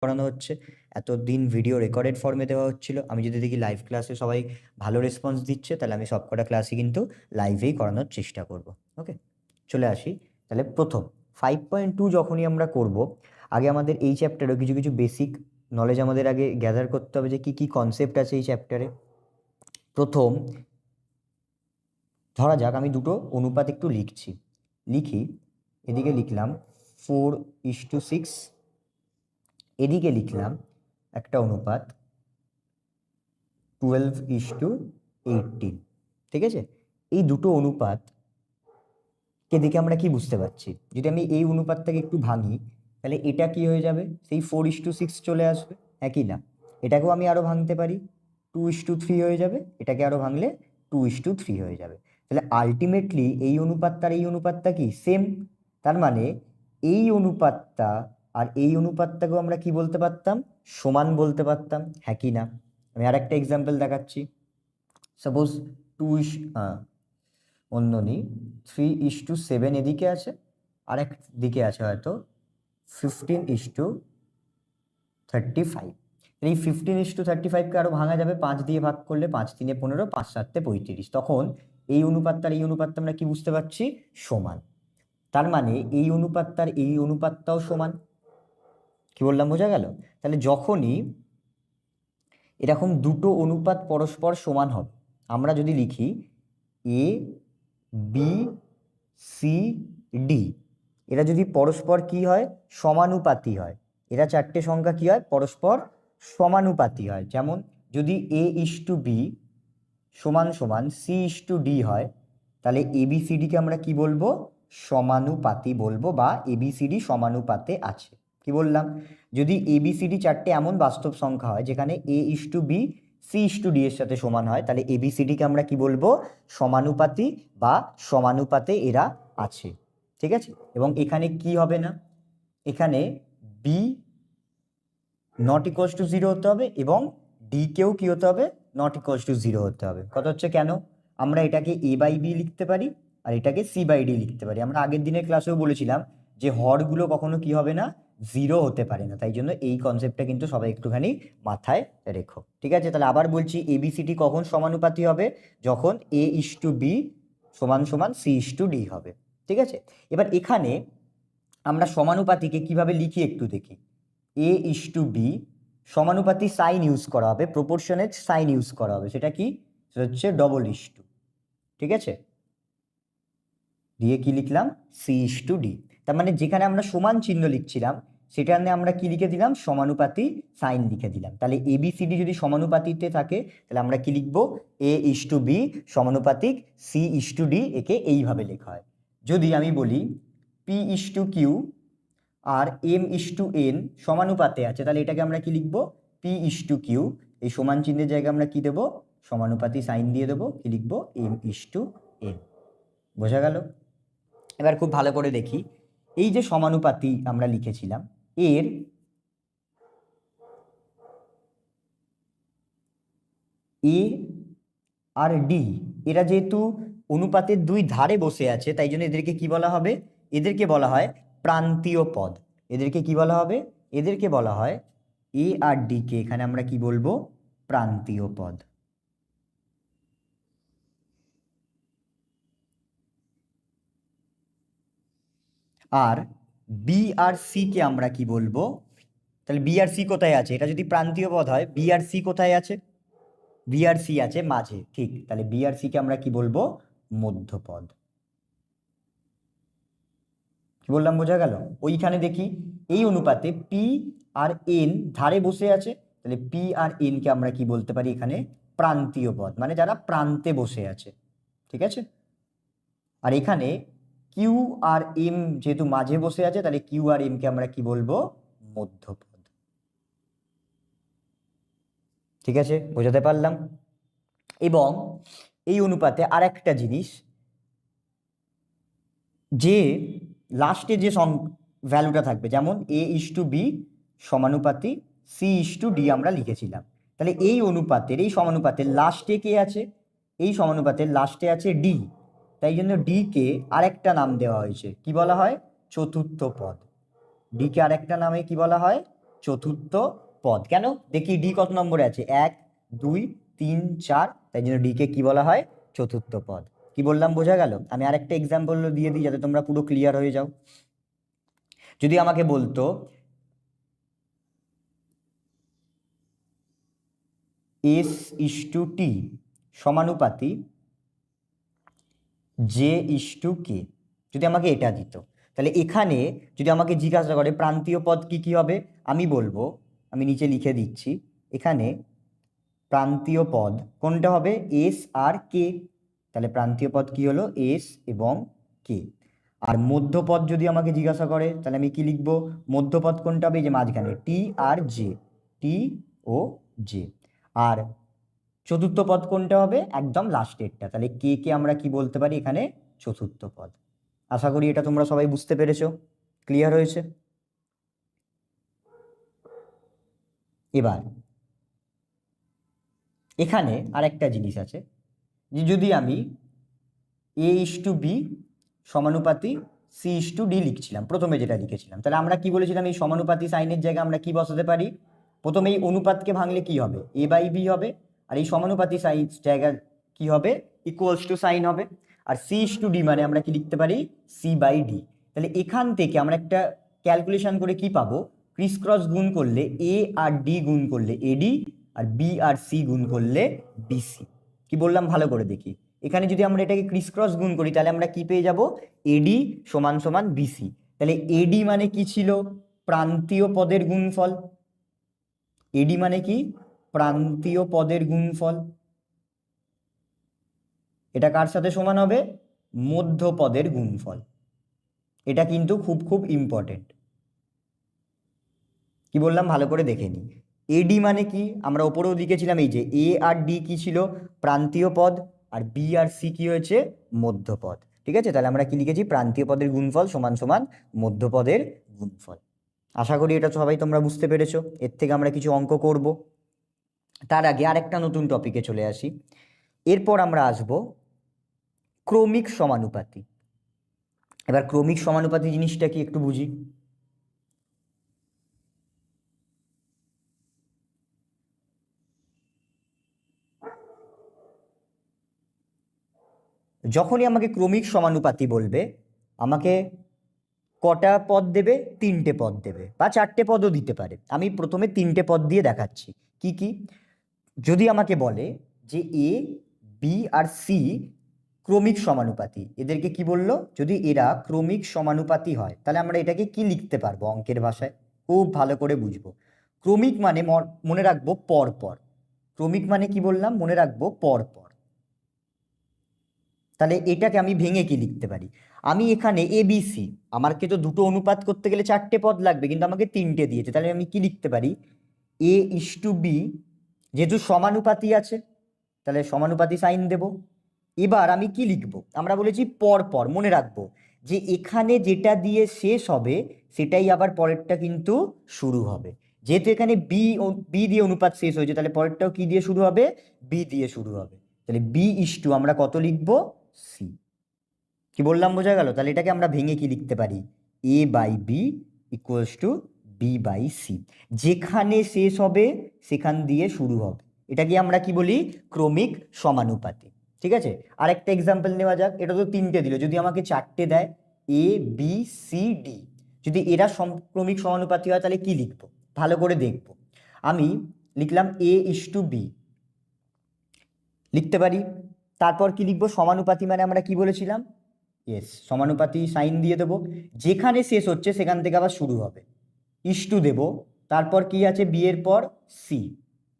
করানো হচ্ছে, এতদিন ভিডিও রেকর্ডেড ফর্মে দেওয়া হচ্ছিল। আমি যদি দেখি লাইভ ক্লাসে সবাই ভালো রেসপন্স দিচ্ছে, তাহলে আমি সবকটা ক্লাসই কিন্তু লাইভেই করানোর চেষ্টা করব। ওকে, চলে আসি তাহলে প্রথম 5.2 যখনই আমরা করব, আগে আমাদের এই চ্যাপ্টারে কিছু কিছু বেসিক নলেজ আমাদের আগে গ্যাদার করতে হবে যে কি কি কনসেপ্ট আছে এই চ্যাপ্টারে। প্রথম ধরা যাক আমি দুটো অনুপাত একটু লিখি। এদিকে লিখলাম 4:6, এদিকে লিখলাম একটা অনুপাত 12:18। ঠিক আছে, এই দুটো অনুপাতকে দেখে আমরা কি বুঝতে পারছি, যদি আমি এই অনুপাতটাকে একটু ভাঙি তাহলে এটা কি হয়ে যাবে, সেই 4:6 চলে আসবে, একই না? এটাকেও আমি আরো ভাঙতে পারি, 2:3 হয়ে যাবে, এটাকে আরো ভাঙলে 2:3 হয়ে যাবে। তাহলে আলটিমেটলি এই অনুপাতটার এই অনুপাতটা কি সেম, তার মানে এই অনুপাতটা আর এই অনুপাতটাকেও আমরা কি বলতে পারতাম, সমান বলতে পারতাম, হ্যাঁ কি না? আমি আর একটা এক্সাম্পল দেখাচ্ছি। সাপোজ টু ইস অন্য নেই 3:7 এদিকে আছে, আর এক দিকে আছে হয়তো 15:35। এই 15:35কে আরো ভাঙা যাবে, 5 দিয়ে ভাগ করলে 5×3=15, 5×7=35। তখন এই অনুপাতটার এই অনুপাতটা আমরা কি বুঝতে পারছি, সমান। তার মানে এই অনুপাতটার এই অনুপাতটাও সমান। কি বললাম, বোঝা গেল? তাহলে যখনই এরকম দুটো অনুপাত পরস্পর সমান হবে, আমরা যদি লিখি এ বি সি ডি, এরা যদি পরস্পর কি হয়, সমানুপাতি হয়, এরা চারটে সংখ্যা কি হয়, পরস্পর সমানুপাতি হয়। যেমন যদি A:B সমান সমান C:D হয়, তাহলে ABCD কে আমরা কি বলবো, সমানুপাতি বলবো, বা ABCD সমানুপাতে আছে। কি বললাম, যদি ABCD চারটে এমন বাস্তব সংখ্যা হয় যেখানে A:B C:D এর সাথে সমান হয়, তাহলে ABCD কে আমরা কি বলবো, সমানুপাতি বা সমানুপাতে এরা আছে। ঠিক আছে, এবং এখানে কি হবে না, এখানে B ≠0 হতে হবে এবং ডি কেও কি হতে হবে, ≠0 হতে হবে। কথা হচ্ছে কেন, আমরা এটাকে A/B লিখতে পারি আর এটাকে C/D লিখতে পারি। আমরা আগের দিনের ক্লাসেও বলেছিলাম যে হরগুলো কখনো কি হবে না, 0 হতে পারে না, তাই জন্য এই কনসেপ্টটা কিন্তু সবাই একটুখানি মাথায় রেখো। ঠিক আছে, তাহলে আবার বলছি, ABCD কখন সমানুপাতি হবে, যখন A:B সমান সমান C:D হবে। ঠিক আছে, এবার এখানে আমরা সমানুপাতিকে কিভাবে লিখি একটু দেখি। A:B সমানুপাতি সাইন ইউজ করা হবে, প্রপোর্শনের সাইন ইউজ করা হবে, সেটা কি, সেটা হচ্ছে $2। ঠিক আছে, দিয়ে কি লিখলাম, C:D। তার মানে যেখানে আমরা সমান চিহ্ন লিখছিলাম সেখানে আমরা কি লিখে দিলাম, সমানুপাতি সাইন লিখে দিলাম। তাহলে ABCD যদি সমানুপাতিতে থাকে তাহলে আমরা কি লিখবো, A:B সমানুপাতিক C:D, একে এইভাবে লেখা হয়। যদি আমি বলি P:Q আর M:N সমানুপাতে আছে, তাহলে এটাকে আমরা কি লিখবো, P:Q। এই সমান চিহ্নের জায়গায় আমরা কি দেবো, সমানুপাতি সাইন দিয়ে দেবো, কি লিখবো, M:N। বোঝা গেল? এবার খুব ভালো করে দেখি, এই যে সমানুপাতি আমরা লিখেছিলাম, এর এ আর ডি এরা যেহেতু অনুপাতের দুই ধারে বসে আছে, তাই জন্য এদেরকে কি বলা হবে, এদেরকে বলা হয় প্রান্তীয় পদ। এদেরকে কি বলা হবে, এদেরকে বলা হয়, এ আর ডি কে এখানে আমরা কি বলবো, প্রান্তীয় পদ। আর বি আর সি কে আমরা কি বলবো, তাহলে বি আর সি কোথায় আছে, এটা যদি প্রান্তীয় পদ হয়, বি আর সি কোথায় আছে, বি আর সি আছে মাঝে, ঠিক, তাহলে বি আর সি কে আমরা কি বলবো, মধ্যপদ। কি বললাম, বোঝা গেল? ওইখানে দেখি এই অনুপাতে পি আর এন ধারে বসে আছে, তাহলে পি আর এন কে আমরা কি বলতে পারি, এখানে প্রান্তীয় পদ, মানে যারা প্রান্তে বসে আছে। ঠিক আছে, আর এখানে কিউ আর এম যেহেতু মাঝে বসে আছে, তাহলে কিউ আর এম কে আমরা কি বলবো, মধ্যপদ। ঠিক আছে, বোঝাতে পারলাম? এবং এই অনুপাতে আর একটা জিনিস, যে লাস্টে যে ভ্যালুটা থাকবে, যেমন A:B সমানুপাতি C:D আমরা লিখেছিলাম, তাহলে এই অনুপাতের এই সমানুপাতের লাস্টে কে আছে, এই সমানুপাতের লাস্টে আছে ডি, তাই জন্য ডি কে আরেকটা নাম দেওয়া হয়েছে, কি বলা হয়, চতুর্থ পদ। ডি কে আরেকটা নামে কি বলা হয়, চতুর্থ পদ। কেন? দেখি ডি কত নম্বরে আছে, 1 2 3 4, তাই জন্য ডি কে কি বলা হয়? চতুর্থ পদ। কি বললাম বোঝা গেল? আমি আরেকটা এক্সাম্পল দিয়ে দিই যাতে তোমরা পুরো ক্লিয়ার হয়ে যাও। যদি আমাকে বলতো S/T সমানুপাতি J/K, যদি আমাকে এটা দিত, তাহলে এখানে যদি আমাকে জিজ্ঞাসা করে প্রান্তীয় পদ কি কি হবে, আমি বলবো, আমি নিচে লিখে দিচ্ছি, এখানে প্রান্তীয় পদ কোনটা হবে? এস আর কে। তাহলে প্রান্তীয় পদ কি হলো? এস এবং কে। আর মধ্যপদ যদি আমাকে জিজ্ঞাসা করে তাহলে আমি কি লিখবো? মধ্যপদ কোনটা হবে? এই যে মাঝখানে টি আর জে, টি ও জে। আর চতুর্থ পদ কোনটা হবে? একদম লাস্টেরটা। তাহলে কে কে আমরা কি বলতে পারি এখানে? চতুর্থ পদ। আশা করি এটা তোমরা সবাই বুঝতে পেরেছো, ক্লিয়ার হয়েছে। এবার এখানে আরেকটা জিনিস আছে, যে যদি আমি A/B সমানুপাতি C/D লিখছিলাম, প্রথমে যেটা লিখেছিলাম, তাহলে আমরা কি বলেছিলাম? এই সমানুপাতি সাইনের জায়গায় আমরা কি বসাতে পারি? প্রথমে এই অনুপাতকে ভাঙলে কি হবে? A/B হবে। আর এই সমানুপাতি সাইন জায়গায় কি হবে? ইকুয়ালস টু সাইন হবে। আর C/D মানে আমরা কি লিখতে পারি? C/D। তাহলে এখান থেকে আমরা একটা ক্যালকুলেশন করে কি পাবো? ক্রিস ক্রস গুণ করলে A আর D গুণ করলে AD, আর B আর C গুণ করলে BC। কি বললাম ভালো করে দেখি। এখানে যদি আমরা এটাকে ক্রিস ক্রস গুণ করি তাহলে আমরা কি পেয়ে যাব? এডি সমান সমান বিসি। তাহলে এডি মানে কি ছিল? প্রান্তীয় পদের গুণফল। এডি মানে কি? প্রান্তীয় পদের গুণফল। এটা কার সাথে সমান হবে? মধ্য পদের গুণফল। এটা কিন্তু খুব খুব ইম্পর্টেন্ট। কি বললাম ভালো করে দেখে নি। এডি মানে কি? আমরা ওপরেও লিখেছিলাম, এই যে এ আর ডি কি ছিল? প্রান্তীয় পদ। আর বি আর সি কি হয়েছে? মধ্যপদ। ঠিক আছে, তাহলে আমরা কি লিখেছি? প্রান্তীয় পদের গুণফল সমান সমান মধ্যপদের গুণফল। আশা করি এটা সবাই তোমরা বুঝতে পেরেছো। এর থেকে আমরা কিছু অঙ্ক করব। তার আগে আরেকটা নতুন টপিকে চলে আসি। এরপর আমরা আসব ক্রমিক সমানুপাতি। এবার ক্রমিক সমানুপাতি জিনিসটা কি একটু বুঝি। যখনই আমাকে ক্রমিক সমানুপাতি বলবে, আমাকে কটা পদ দেবে? 3টে পদ দেবে, বা 4টে পদও দিতে পারে। আমি প্রথমে 3টে পদ দিয়ে দেখাচ্ছি। কি কি? যদি আমাকে বলে যে এ, বি আর সি ক্রমিক সমানুপাতি, এদেরকে কি বললো? যদি এরা ক্রমিক সমানুপাতি হয় তাহলে আমরা এটাকে কি লিখতে পারবো অঙ্কের ভাষায়? খুব ভালো করে বুঝবো। ক্রমিক মানে মনে রাখবো পর পর। ক্রমিক মানে কি বললাম? মনে রাখবো পর পর। তাহলে এটাকে আমি ভেঙে কি লিখতে পারি? আমি এখানে ABC, আমাকে তো দুটো অনুপাত করতে গেলে 4টে পদ লাগবে, কিন্তু আমাকে 3টে দিয়েছে। তাহলে আমি কি লিখতে পারি? A/B, যেহেতু সমানুপাতি আছে তাহলে সমানুপাতি সাইন দেব। এবার আমি কি লিখব? আমরা বলেছি পর পর। মনে রাখবো যে এখানে যেটা দিয়ে শেষ হবে সেটাই আবার পরেরটা কিন্তু শুরু হবে। যেহেতু এখানে বি দিয়ে অনুপাত শেষ হয়েছে, তাহলে পরেরটাও কি দিয়ে শুরু হবে? বি দিয়ে শুরু হবে। তাহলে B/2 আমরা কত লিখবো? সি। কি বললাম বোঝা গেল? তাহলে এটাকে আমরা ভেঙে কি লিখতে পারি? A/B equals to B/C। যেখানে শেষ হবে সেখান দিয়ে শুরু হবে। এটাকে আমরা কি বলি? ক্রমিক সমানুপাতি। ঠিক আছে, আরেকটা এক্সাম্পল নেওয়া যাক। এটা তো 3টে দিল, যদি আমাকে 4টে দেয়, A, B, C, D, যদি এরা ক্রমিক সমানুপাতি হয় তাহলে কি লিখবো? ভালো করে দেখবো। আমি লিখলাম A/B লিখতে পারি। তারপর কি লিখবো? সমানুপাতি মানে আমরা কি বলেছিলাম? ইয়েস, সমানুপাতি সাইন দিয়ে দেবো। যেখানে শেষ হচ্ছে সেখান থেকে আবার শুরু হবে, ইস্টু দেব। তারপর কি আছে? বি এর পর সি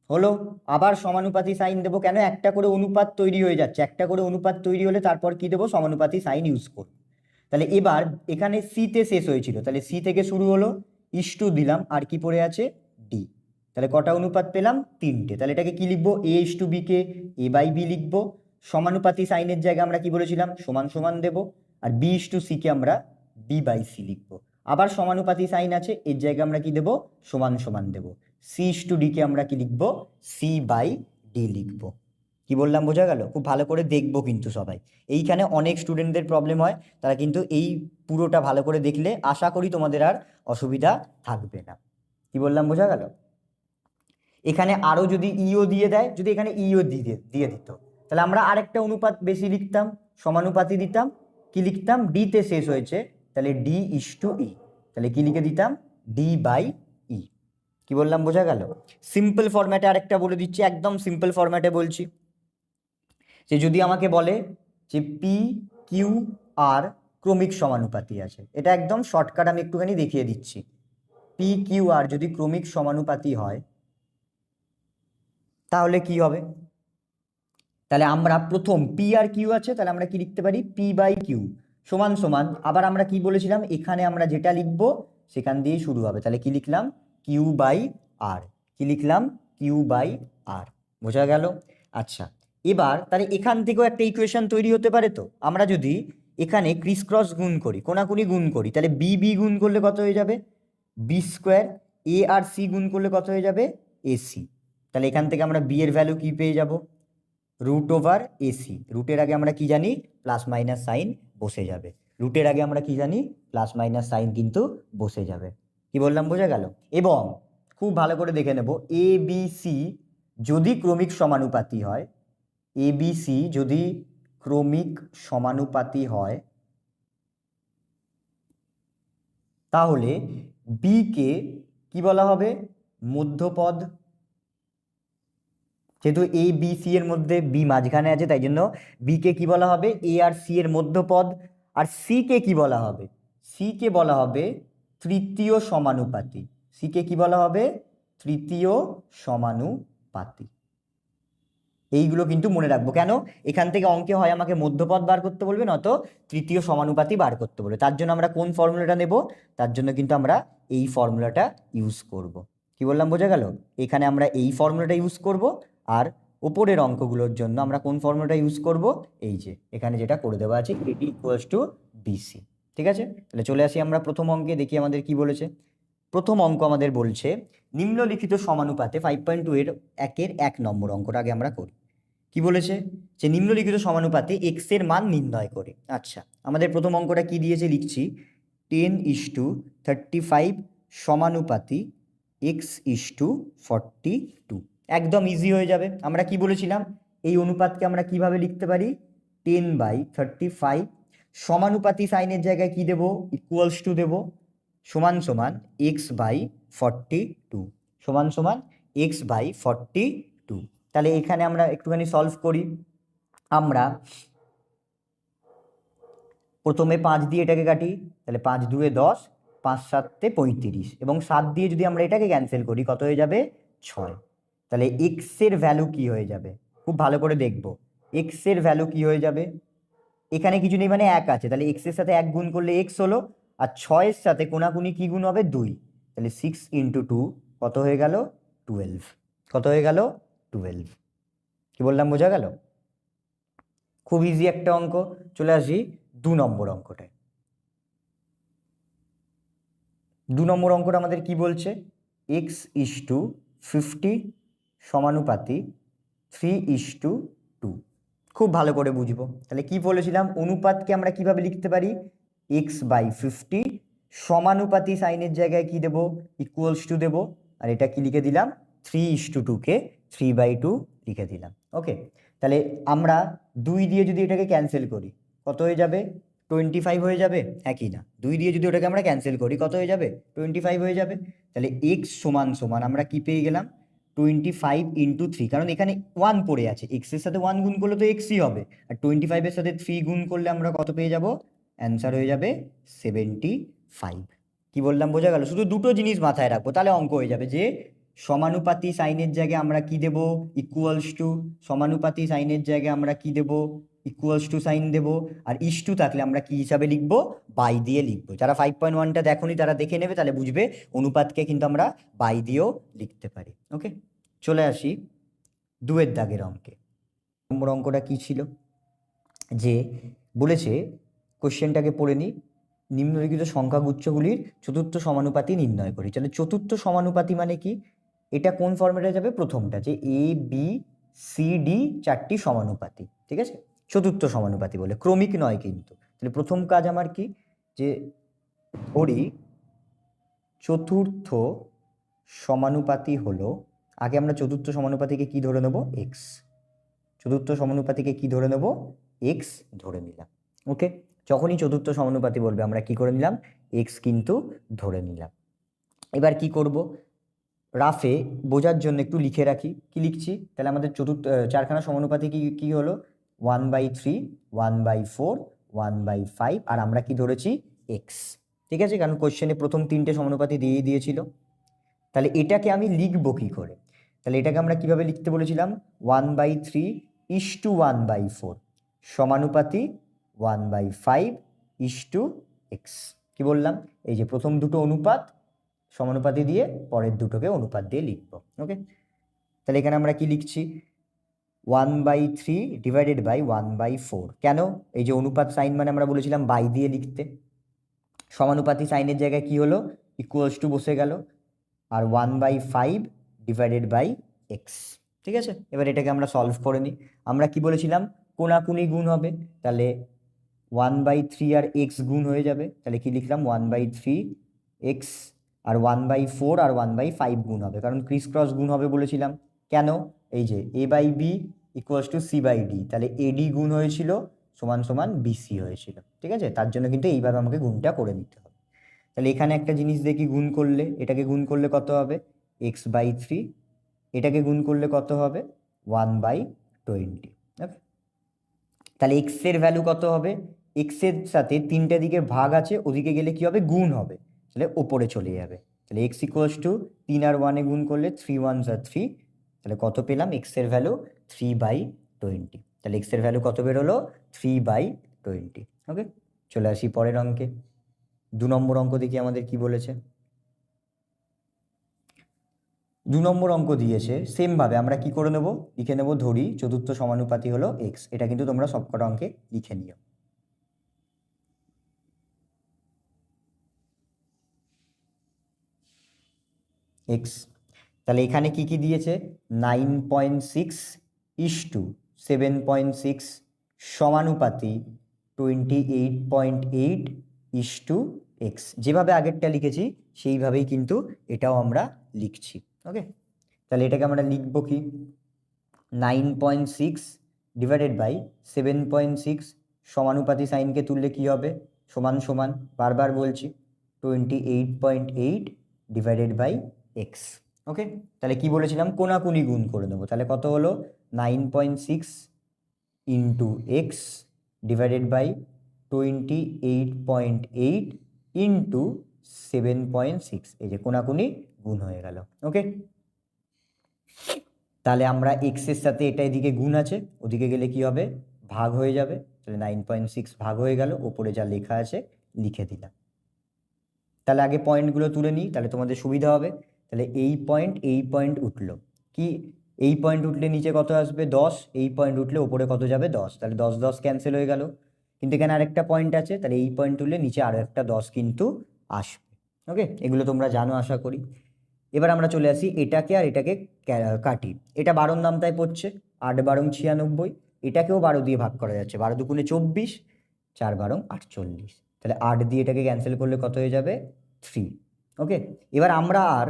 হলো। আবার সমানুপাতি সাইন দেবো। কেন? একটা করে অনুপাত তৈরি হয়ে যাচ্ছে, একটা করে অনুপাত তৈরি হলে তারপর কি দেবো? সমানুপাতি সাইন ইউজ করব। তাহলে এবার এখানে সিতে শেষ হয়েছিল, তাহলে সি থেকে শুরু হলো, ইস্টু দিলাম, আর কি পড়ে আছে? ডি। তাহলে কটা অনুপাত পেলাম? 3টে। তাহলে এটাকে কি লিখবো? A/B কে A/B লিখবো। সমানুপাতি সাইনের জায়গায় আমরা কি বলেছিলাম? সমান সমান দেব। আর B/C কে আমরা B/C লিখবো। আবার সমানুপাতি সাইন আছে, এর জায়গায় আমরা কি দেব? সমান সমান দেব। C/D কে আমরা কি লিখবো? C/D লিখবো। কি বললাম বোঝা গেল? খুব ভালো করে দেখবো কিন্তু সবাই। এইখানে অনেক স্টুডেন্টদের প্রবলেম হয়, তারা কিন্তু এই পুরোটা ভালো করে দেখলে আশা করি তোমাদের আর অসুবিধা থাকবে না। কি বললাম বোঝা গেল? এখানে আরো যদি ইও দিয়ে দেয়, যদি এখানে ইও দিয়ে দিত, তাহলে আমরা আরেকটা অনুপাত বেশি লিখতাম, সমানুপাতি দিতাম। কি লিখতাম? ডি তে শেষ হয়েছে, তাহলে ডি ইস টু ই, তাহলে কি লিখে দিতাম? ডি বাই ই। কি বললাম বোঝা গেল? সিম্পল ফরম্যাটে আরেকটা বলে দিচ্ছি, একদম সিম্পল ফরম্যাটে বলছি, যে যদি আমাকে বলে যে পি কিউ আর ক্রমিক সমানুপাতি আছে, এটা একদম শর্টকাট আমি একটুখানি দেখিয়ে দিচ্ছি। পি কিউ আর যদি ক্রমিক সমানুপাতি হয় তাহলে কি হবে? তাহলে আমরা প্রথম পি আর কিউ আছে, তাহলে আমরা কি লিখতে পারি? পি বাই কিউ সমান সমান, আবার আমরা কি বলেছিলাম, এখানে আমরা যেটা লিখবো সেখান দিয়ে শুরু হবে, তাহলে কি লিখলাম? কিউ বাই আর। কি লিখলাম? কিউ বাই আর। বোঝা গেল? আচ্ছা, এবার তাহলে এখান থেকেও একটা ইকুয়েশন তৈরি হতে পারে। তো আমরা যদি এখানে ক্রিস ক্রস গুণ করি, কোনাকুনি গুণ করি, তাহলে বি বি গুণ করলে কত হয়ে যাবে? B square. এ আর সি গুণ করলে কত হয়ে যাবে? এসি। তাহলে এখান থেকে আমরা বি এর ভ্যালু কি পেয়ে যাব? Root over a c. রুটের আগে আমরা কি জানি? প্লাস মাইনাস সাইন বসে যাবে। রুটের আগে আমরা কি জানি? প্লাস মাইনাস সাইন কিন্তু বসে যাবে। কি বললাম বোঝা গেল? এবং খুব ভালো করে দেখে নেব, এ বি সি যদি ক্রমিক সমানুপাতি হয়, এ বি সি যদি ক্রমিক সমানুপাতি হয়, তাহলে বি কে কি বলা হবে? মধ্যপদ। যেহেতু এ বি সি এর মধ্যে বি মাঝখানে আছে, তাই জন্য বি কে কি বলা হবে? এ আর সি এর মধ্যপদ। আর সি কে কি বলা হবে? সি কে বলা হবে তৃতীয় সমানুপাতি। সি কে কি বলা হবে? তৃতীয় সমানুপাতি। এইগুলো কিন্তু মনে রাখবো। কেন? এখান থেকে অঙ্কে হয় আমাকে মধ্যপদ বার করতে বলবে, নয়তো তৃতীয় সমানুপাতি বার করতে বলবে। তার জন্য আমরা কোন ফর্মুলাটা নেব? তার জন্য কিন্তু আমরা এই ফর্মুলাটা ইউজ করব। কি বললাম বোঝা গেল? এখানে আমরা এই ফর্মুলাটা ইউজ করব, আর ওপরের অঙ্কগুলোর জন্য আমরা কোন ফর্মুলাটা ইউজ করব? এই যে এখানে যেটা করে দেওয়া আছে, এটি ইকুয়ালস টু বিসি। ঠিক আছে, তাহলে চলে আসি আমরা প্রথম অঙ্কে, দেখি আমাদের কি বলেছে। প্রথম অঙ্ক আমাদের বলছে নিম্নলিখিত সমানুপাতে 5.2 এর 1 নম্বর অঙ্কটা আগে আমরা করি। কি বলেছে? যে নিম্নলিখিত সমানুপাতে এক্স এর মান নির্ণয় করে। আচ্ছা, আমাদের প্রথম অঙ্কটা কি দিয়েছে লিখছি, 10:35 সমানুপাতি x:42। একদম ইজি হয়ে যাবে। আমরা কি বলেছিলাম? এই অনুপাতকে আমরা কিভাবে লিখতে পারি? 10/35 সমানুপাতি সাইনের জায়গায় কি দেব? ইকুয়ালস টু দেব, সমান সমান x/42 সমান সমান x/42। তাহলে এখানে আমরা একটুখানি সলভ করি। আমরা প্রথমে 5 দিয়ে এটাকে কাটি, তাহলে 5 2 10, 5 7 35, এবং 7 দিয়ে যদি আমরা এটাকে ক্যান্সেল করি কত হয়ে যাবে? 6। তাহলে এক্স এর ভ্যালু কি হয়ে যাবে? খুব ভালো করে দেখব, এক্স এর ভ্যালু কি হয়ে যাবে? এখানে কিছু নেই মানে 1 আছে, তাহলে এক্স এর সাথে 1 গুণ করলে এক্স হলো, আর 6 এর সাথে কোনাকুনি কি গুণ হবে? 2। তাহলে 6 × 2 কত হয়ে গেল? 12। কত হয়ে গেল? 12। কি বললাম বোঝা গেল? খুব ইজি একটা অঙ্ক। চলে আসি 2 নম্বর অঙ্কটায়। 2 নম্বর অঙ্কটা আমাদের কি বলছে? x:50 সমানুপাতি 3:2। খুব ভালো করে বুঝবো। তাহলে কি বলেছিলাম? অনুপাতকে আমরা কিভাবে লিখতে পারি? x/50 সমানুপাতি সাইনের জায়গায় কি দেব? ইকুয়ালস টু দেব, আর এটা কি লিখে দিলাম? 3:2 কে 3/2 লিখে দিলাম। ওকে, তাহলে আমরা 2 দিয়ে যদি এটাকে ক্যান্সেল করি কত হয়ে যাবে? 25 হয়ে যাবে। হ্যাঁ কি না? 2 দিয়ে যদি ওটাকে আমরা ক্যান্সেল করি কত হয়ে যাবে? 25 হয়ে যাবে। তাহলে x সমান সমান আমরা কি পেয়ে গেলাম? 25 × 3, কারণ এখানে 1 পড়ে আছে, x এর সাথে 1 গুণ করলে তো x-ই হবে, আর 25 এর সাথে 3 গুণ করলে আমরা কত পেয়ে যাব? অ্যান্সার হয়ে যাবে 75। কি বললাম বোঝা গেল? শুধু দুটো জিনিস মাথায় রাখবো, তাহলে অঙ্ক হয়ে যাবে, যে সমানুপাতি সাইনের জায়গায় আমরা কি দেব? Equals two. সমানুপাতি সাইনের জায়গায় আমরা কি দেব? ইকুয়ালস টু সাইন দেব। আর ইস টু থাকলে আমরা কি হিসাবে লিখবো? বাই দিয়ে লিখবো। যারা 5.1টা দেখোনি তারা দেখে নেবে, তাহলে বুঝবে অনুপাতকে কিন্তু আমরা বাই দিয়েও লিখতে পারি। ওকে, চলে আসি 2 দাগের অঙ্কে। নম্বর অঙ্কটা কি ছিল? যে বলেছে, কোশ্চেনটাকে পড়ে নিই, নিম্নলিখিত সংখ্যাগুচ্ছগুলির চতুর্থ সমানুপাতি নির্ণয় করি। তাহলে চতুর্থ সমানুপাতি মানে কি? এটা কোন ফর্মেটে যাবে? প্রথমটা, যে এ বি সি ডি 4টি সমানুপাতি, ঠিক আছে? চতুর্থ সমানুপাতি বলে, ক্রমিক নয় কিন্তু। তাহলে প্রথম কাজ আমার কি? যে ধরি চতুর্থ সমানুপাতি হলো, আগে আমরা চতুর্থ সমানুপাতিকে কি ধরে নেব, এক্স। চতুর্থ সমানুপাতিকে কি ধরে নেব, এক্স ধরে নিলাম। ওকে, যখনই চতুর্থ সমানুপাতি বলবে আমরা কি করে নিলাম, এক্স কিন্তু ধরে নিলাম। এবার কি করব, রাফে বোঝার জন্য একটু লিখে রাখি। কি লিখছি, তাহলে আমাদের চারখানা সমানুপাতি কি কি হলো, 1/3, 1/4, 1/5, আর আমরা কি ধরেছি, এক্স। ঠিক আছে, কারণ কোশ্চেনে প্রথম তিনটে সমানুপাতি দিয়েই দিয়েছিল। তাহলে এটাকে আমি লিখবো কি করে, তাহলে এটাকে আমরা কিভাবে লিখতে বলেছিলাম, 1/3:1/4 সমানুপাতি 1/5:x। কি বললাম, এই যে প্রথম দুটো অনুপাত সমানুপাতি দিয়ে পরের দুটোকে অনুপাত দিয়ে লিখবো। ওকে, তাহলে এখানে আমরা কি লিখছি, 1/3/1/4। কেন, এই যে অনুপাত সাইন মানে আমরা বলেছিলাম বাই দিয়ে লিখতে, সমানুপাতি সাইনের জায়গায় কি হলো, ইকুয়ালস টু বসে গেল, আর 1/5/x। ঠিক আছে, এবার এটাকে আমরা সলভ করে নিই। আমরা কি বলেছিলাম, কোনাকুনি গুণ হবে, তাহলে 1/3 আর x গুণ হয়ে যাবে, তাহলে কি লিখলাম, 1/3x, আর 1/4 আর 1/5 গুণ হবে, কারণ ক্রিস ক্রস গুণ হবে বলেছিলাম। কেন, এই যে a/b ইকুয়ালস টু c/d, তাহলে ad গুণ হয়েছিল সমান সমান bc হয়েছিল। ঠিক আছে, তার জন্য কিন্তু এইভাবে আমাকে গুণটা করে নিতে হবে। তাহলে এখানে একটা জিনিস দেখি, গুণ করলে, এটাকে গুণ করলে কত হবে, x/3, এটাকে গুণ করলে কত হবে, 1/20। ওকে, তাহলে x এর ভ্যালু কত হবে, x এর সাথে তিনটে দিকে ভাগ আছে, ওদিকে গেলে কি হবে, গুণ হবে, তাহলে ওপরে চলে যাবে। তাহলে x ইকুয়ালস টু 3 আর 1 গুণ করলে 3 1 যা 3, তাহলে কত পেলাম, x এর ভ্যালু 3/20। তাহলে x এর ভ্যালু কত বেরোলো, 3/20। ওকে, চলে আসি পরের অঙ্কে। 2 নম্বর অঙ্ক দেখি আমাদের কি বলেছে। 2 নম্বর অঙ্ক দিয়েছে, সেম ভাবে আমরা কি করে নেব, লিখে নেব, ধরি চতুর্থ সমানুপাতি হলো এক্স। এটা কিন্তু তোমরা সবকটা অঙ্কে লিখে নিও। এক্স, তাহলে এখানে কি কি দিয়েছে, 9.6:7.6 সমানুপাতি 28.8:x। যেভাবে আগেরটা লিখেছি সেইভাবেই কিন্তু এটাও আমরা লিখছি। ওকে, তাহলে এটাকে আমরা লিখবো কি, 9.6/7.6 সমানুপাতি সাইনকে তুললে কি হবে, সমান সমান, বারবার বলছি, 28.8/x। ওকে, তাহলে কি বলেছিলাম, কোনাকুনি গুণ করে নেবো, তাহলে কত হলো, 9.6 into x divided by 28.8 into 7.6, এই যে কোনাকুনি গুণ হয়ে গেল। ওকে, তাহলে আমরা এক্স এর সাথে এটা এদিকে গুণ আছে, ওদিকে গেলে কি হবে, ভাগ হয়ে যাবে, তাহলে 9.6 ভাগ হয়ে গেল, ওপরে যা লেখা আছে লিখে দিলাম। তাহলে আগে পয়েন্টগুলো তুলে নিই, তাহলে তোমাদের সুবিধা হবে। তাহলে এই পয়েন্ট উঠলো, কি, এই পয়েন্ট উঠলে নিচে কত আসবে, 10, এই পয়েন্ট উঠলে ওপরে কত যাবে, 10, তাহলে 10 10 ক্যান্সেল হয়ে গেল। কিন্তু এখানে আরেকটা পয়েন্ট আছে, তাহলে এই পয়েন্ট তুললে নিচে আরও একটা 10 কিন্তু আসবে। ওকে, এগুলো তোমরা জানো আশা করি। এবার আমরা চলে আসি এটাকে আর এটাকে কাটি। এটা 12 নামতায় পড়ছে, 8 12 96, এটাকেও 12 দিয়ে ভাগ করা যাচ্ছে, 12 দুগুণে 24, 4 12 48, তাহলে 8 দিয়ে এটাকে ক্যান্সেল করলে কত হয়ে যাবে, 3। ওকে, এবার আমরা আর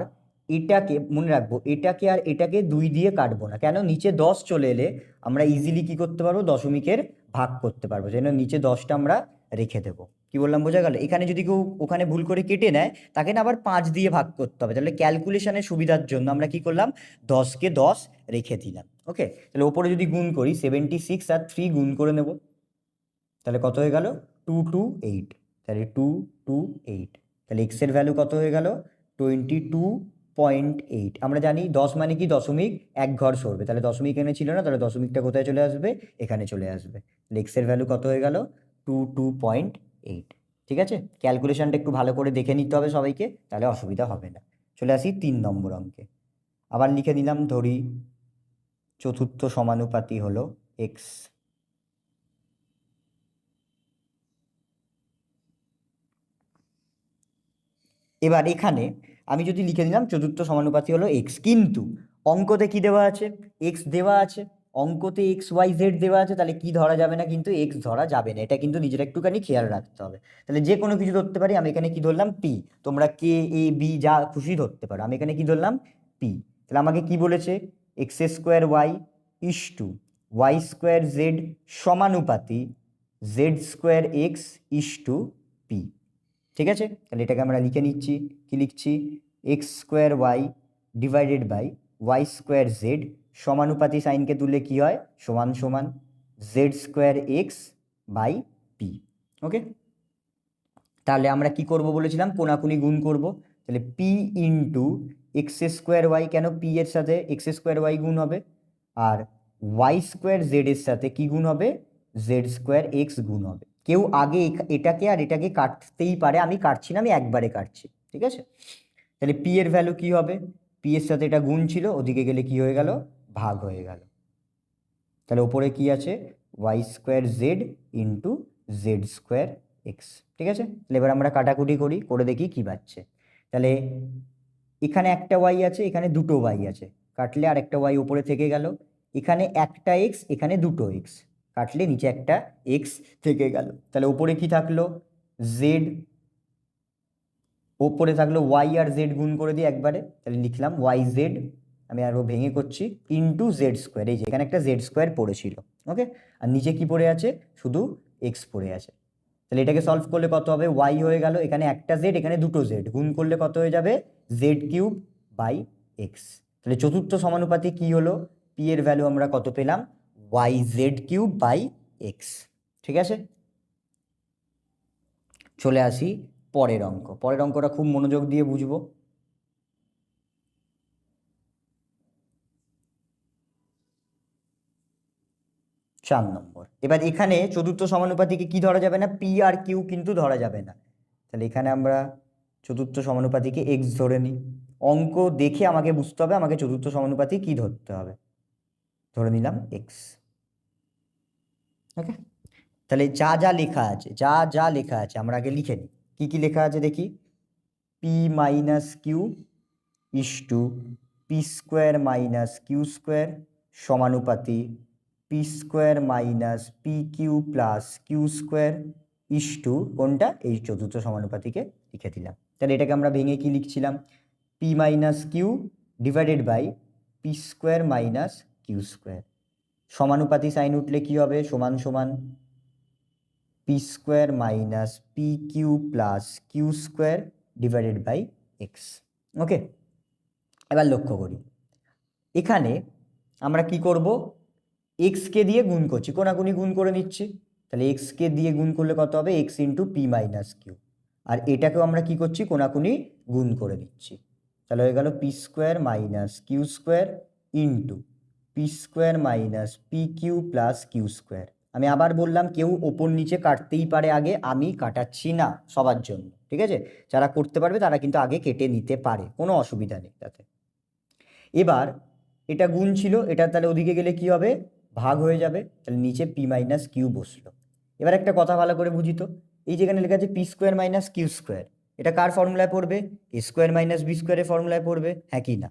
এটাকে মনে রাখবো, এটাকে আর এটাকে 2 দিয়ে কাটবো না, কেন, নিচে 10 চলে এলে আমরা ইজিলি কি করতে পারবো, দশমিকের ভাগ করতে পারবো, যেন নিচে 10টা আমরা রেখে দেবো। কি বললাম, বোঝা গেল? এখানে যদি কেউ ওখানে ভুল করে কেটে নেয়, তাকে না আবার 5 দিয়ে ভাগ করতে হবে, তাহলে ক্যালকুলেশনের সুবিধার জন্য আমরা কি করলাম, 10কে 10 রেখে দিলাম। ওকে, তাহলে ওপরে যদি গুণ করি, 76 আর 3 গুণ করে নেব, তাহলে কত হয়ে গেল, 228, তাহলে 228, তাহলে এক্স এর ভ্যালু কত হয়ে গেল, 22.8। আমরা জানি 10 মানে কি, দশমিক এক ঘর সরবে, তাহলে দশমিক এখানে ছিল না, তাহলে দশমিকটা কোথায় চলে আসবে, এখানে চলে আসবে। তাহলে এক্স এর ভ্যালু কত হয়ে গেল, 22.8। ঠিক আছে, ক্যালকুলেশনটা একটু ভালো করে দেখে নিতে হবে সবাইকে, তাহলে অসুবিধা হবে না। চলে আসি 3 নম্বর অঙ্কে, আবার লিখে নিলাম, ধরি চতুর্থ সমানুপাতি হলো এক্স। এবার এখানে আমি যদি লিখে দিলাম চতুর্থ সমানুপাতি হলো এক্স, কিন্তু অঙ্কতে কি দেওয়া আছে, এক্স দেওয়া আছে, অঙ্কতে এক্স ওয়াই জেড দেওয়া আছে, তাহলে কি ধরা যাবে না, কিন্তু এক্স ধরা যাবে না, এটা কিন্তু নিজের একটুখানি খেয়াল রাখতে হবে। তাহলে যে কোনো কিছু ধরতে পারি, আমি এখানে কি ধরলাম, পি। তোমরা কে, এ, বি যা খুশি ধরতে পারো, আমি এখানে কি ধরলাম, পি। তাহলে আমাকে কি বলেছে, x square y is to y square z সমানুপাতি z square x is to p. ঠিক আছে, তাহলে এটাকে আমরা লিখে নিচ্ছি, কি লিখছি, x square y divided by y square z সমানুপাতি সাইনকে তুললে কি হয়, সমান সমান z square x by p. Okay, তাহলে আমরা কি করব বলেছিলাম, কোনাকুনি গুণ করব। তাহলে p into x square y, কেন পি এর সাথে এক্স স্কোয়ার ওয়াই গুণ হবে, আর ওয়াই স্কোয়ার জেড এর সাথে কি গুণ হবে, জেড স্কোয়ার এক্স গুণ হবে। কেউ আগে এটাকে আর এটাকে কাটতেই পারে, আমি কাটছি না, আমি একবারে কাটছি। ঠিক আছে, তাহলে পি এর ভ্যালু কি হবে, পি এর সাথে এটা গুণ ছিল, ওদিকে গেলে কি হয়ে গেল, ভাগ হয়ে গেল। তাহলে ওপরে কি আছে, y square z into z square x. ঠিক আছে, তাহলে এবার আমরা কাটাকুটি করি, করে দেখি কি পাচ্ছে। তাহলে এখানে একটা ওয়াই আছে, এখানে দুটো ওয়াই আছে, কাটলে আর একটা ওয়াই উপরে থেকে গেল। এখানে একটা এক্স, এখানে দুটো এক্স, কাটলে নিচে একটা এক্স থেকে গেল। তাহলে উপরে কি থাকলো, জেড, ওপরে থাকলো ওয়াই আর জেড গুণ করে দিই একবারে, তাহলে লিখলাম ওয়াই জেড, আমি আরও ভেঙে করছি, ইন্টু জেড স্কোয়ার, এই যে এখানে একটা জেড স্কোয়ার পড়েছিল। ওকে, আর নিচে কি পড়ে আছে, শুধু এক্স পড়ে আছে। তাহলে এটাকে সলভ করলে কত হবে, ওয়াই হয়ে গেল, এখানে একটা জেড, এখানে দুটো জেড, গুণ করলে কত হয়ে যাবে, জেড কিউব বাই এক্স। তাহলে চতুর্থ সমানুপাতি কি হলো, পি এর ভ্যালু আমরা কত পেলাম, y z cube by x. ঠিক আছে, চলে আসি পরের অঙ্ক। পরের অঙ্কটা খুব মনোযোগ দিয়ে বুঝবো। 4 নম্বর। এবার এখানে চতুর্থ সমানুপাতিকে কি ধরা যাবে না, পি আর কিউ কিন্তু ধরা যাবে না। তাহলে এখানে আমরা চতুর্থ সমানুপাতিকে এক্স ধরে নিই। অঙ্ক দেখে আমাকে বুঝতে হবে আমাকে চতুর্থ সমানুপাতি কি ধরতে হবে, ধরে নিলাম এক্স। ওকে, তাহলে যা যা লেখা আছে, যা যা লেখা আছে আমরা আগে লিখে নিই। কি কি লেখা আছে দেখি, p minus q is to p square minus q square সমানুপাতি p square minus p q plus q square is to কোনটা, এই চতুর্থ সমানুপাতিকে লিখে দিলাম। তাহলে এটাকে আমরা ভেঙে কি লিখছিলাম, p minus q divided by p square minus q square, সমানুপাতি সাইন উঠলে কি হবে, সমান সমান p square minus p q plus q square divided by x. Okay, এবার লক্ষ্য করি, এখানে আমরা কি করব, এক্সকে দিয়ে গুণ করছি, কোনাকুনি গুণ করে নিচ্ছি। তাহলে এক্সকে দিয়ে গুণ করলে কত হবে, x into p minus q, আর এটাকেও আমরা কি করছি, কোনাকুনি গুণ করে দিচ্ছি। তাহলে হয়ে গেল p square minus q square into p square minus p q plus q square. আমি আবার বললাম, কেউ ওপর নিচে কাটতেই পারে আগে, আমি কাটাচ্ছি না সবার জন্য। ঠিক আছে, যারা করতে পারবে তারা কিন্তু আগে কেটে নিতে পারে, কোনো অসুবিধা নেই তাতে। এবার এটা গুণ ছিল, এটা তাহলে ওদিকে গেলে কি হবে, ভাগ হয়ে যাবে, তাহলে নিচে পি মাইনাস কিউ বসলো। এবার একটা কথা ভালো করে বুঝি তো, এই যেখানে লেখা আছে p square minus q square, এটা কার ফর্মুলায় পড়বে, এ স্কোয়ার মাইনাস বি স্কোয়ারের ফর্মুলায় পড়বে, হ্যাঁ কি না,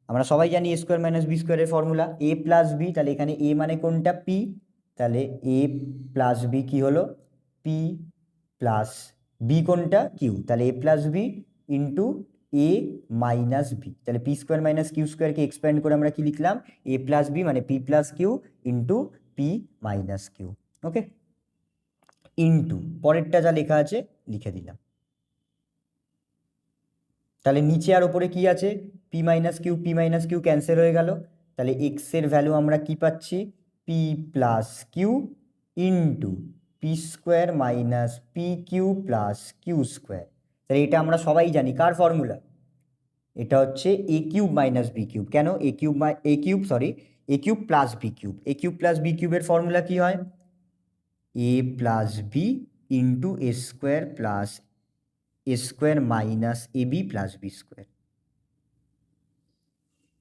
আমরা সবাই জানি এ স্কোয়ার মাইনাস বি স্কোয়ারের ফর্মুলা এ প্লাস বি। তাহলে এখানে এ মানে কোনটা, পি, তাহলে এ প্লাস বি কি হলো, পি প্লাস বি কোনটা, কিউ, তাহলে a plus b into a minus b. তাহলে পি স্কোয়ার মাইনাস কিউ স্কোয়ারকে এক্সপ্যান্ড করে আমরা কি লিখলাম, এ প্লাস বি মানে p plus q into p minus q. Okay, into পরেরটা যা লেখা আছে লিখে দিলাম। তাহলে নিচে আর ওপরে কি আছে, পি মাইনাস কিউ ক্যান্সেল হয়ে গেল। তাহলে এক্স এর ভ্যালু আমরা কি পাচ্ছি, p plus q into p square minus p q plus q square. তাহলে এটা আমরা সবাই জানি কার ফর্মুলা, এটা হচ্ছে a cube minus b cube. কেন a cube plus b cube, a cube plus b কিউবের ফর্মুলা কি হয়, a plus b into a square minus a b plus b square.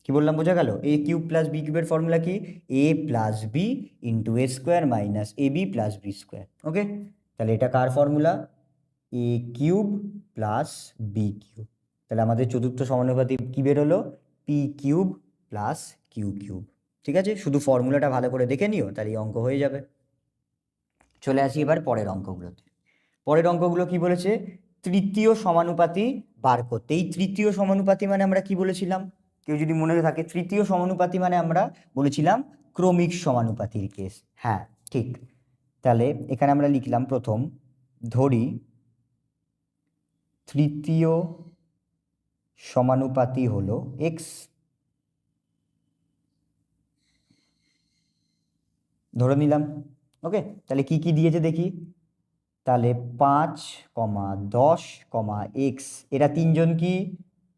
কি বললাম, বোঝা গেল, এ কিউব প্লাস বি কিউবের formula কি, a plus b into a square minus a b plus b square. Okay, তাহলে এটা কার formula, a cube plus b cube. তাহলে আমাদের চতুর্থ সমানুপাতি কি বেরোলো, p cube plus q cube. ঠিক আছে, শুধু ফর্মুলাটা ভালো করে দেখে নিও, তাহলে এই অঙ্ক হয়ে যাবে। চলে আসি এবার পরের অঙ্কগুলোতে। পরের অঙ্কগুলো কি বলেছে, তৃতীয় সমানুপাতি বার করতে। এই তৃতীয় সমানুপাতি মানে আমরা কি বলেছিলাম, কেউ যদি মনে থাকে, তৃতীয় সমানুপাতি মানে আমরা বলেছিলাম ক্রমিক সমানুপাতির কেস। হ্যাঁ ঠিক। তাহলে এখানে আমরা লিখলাম প্রথম, ধরি তৃতীয় সমানুপাতি হলো এক্স। ধরে নিলাম। ওকে, তাহলে কি কি দিয়েছে দেখি। তাহলে 5,10, এরা তিনজন কি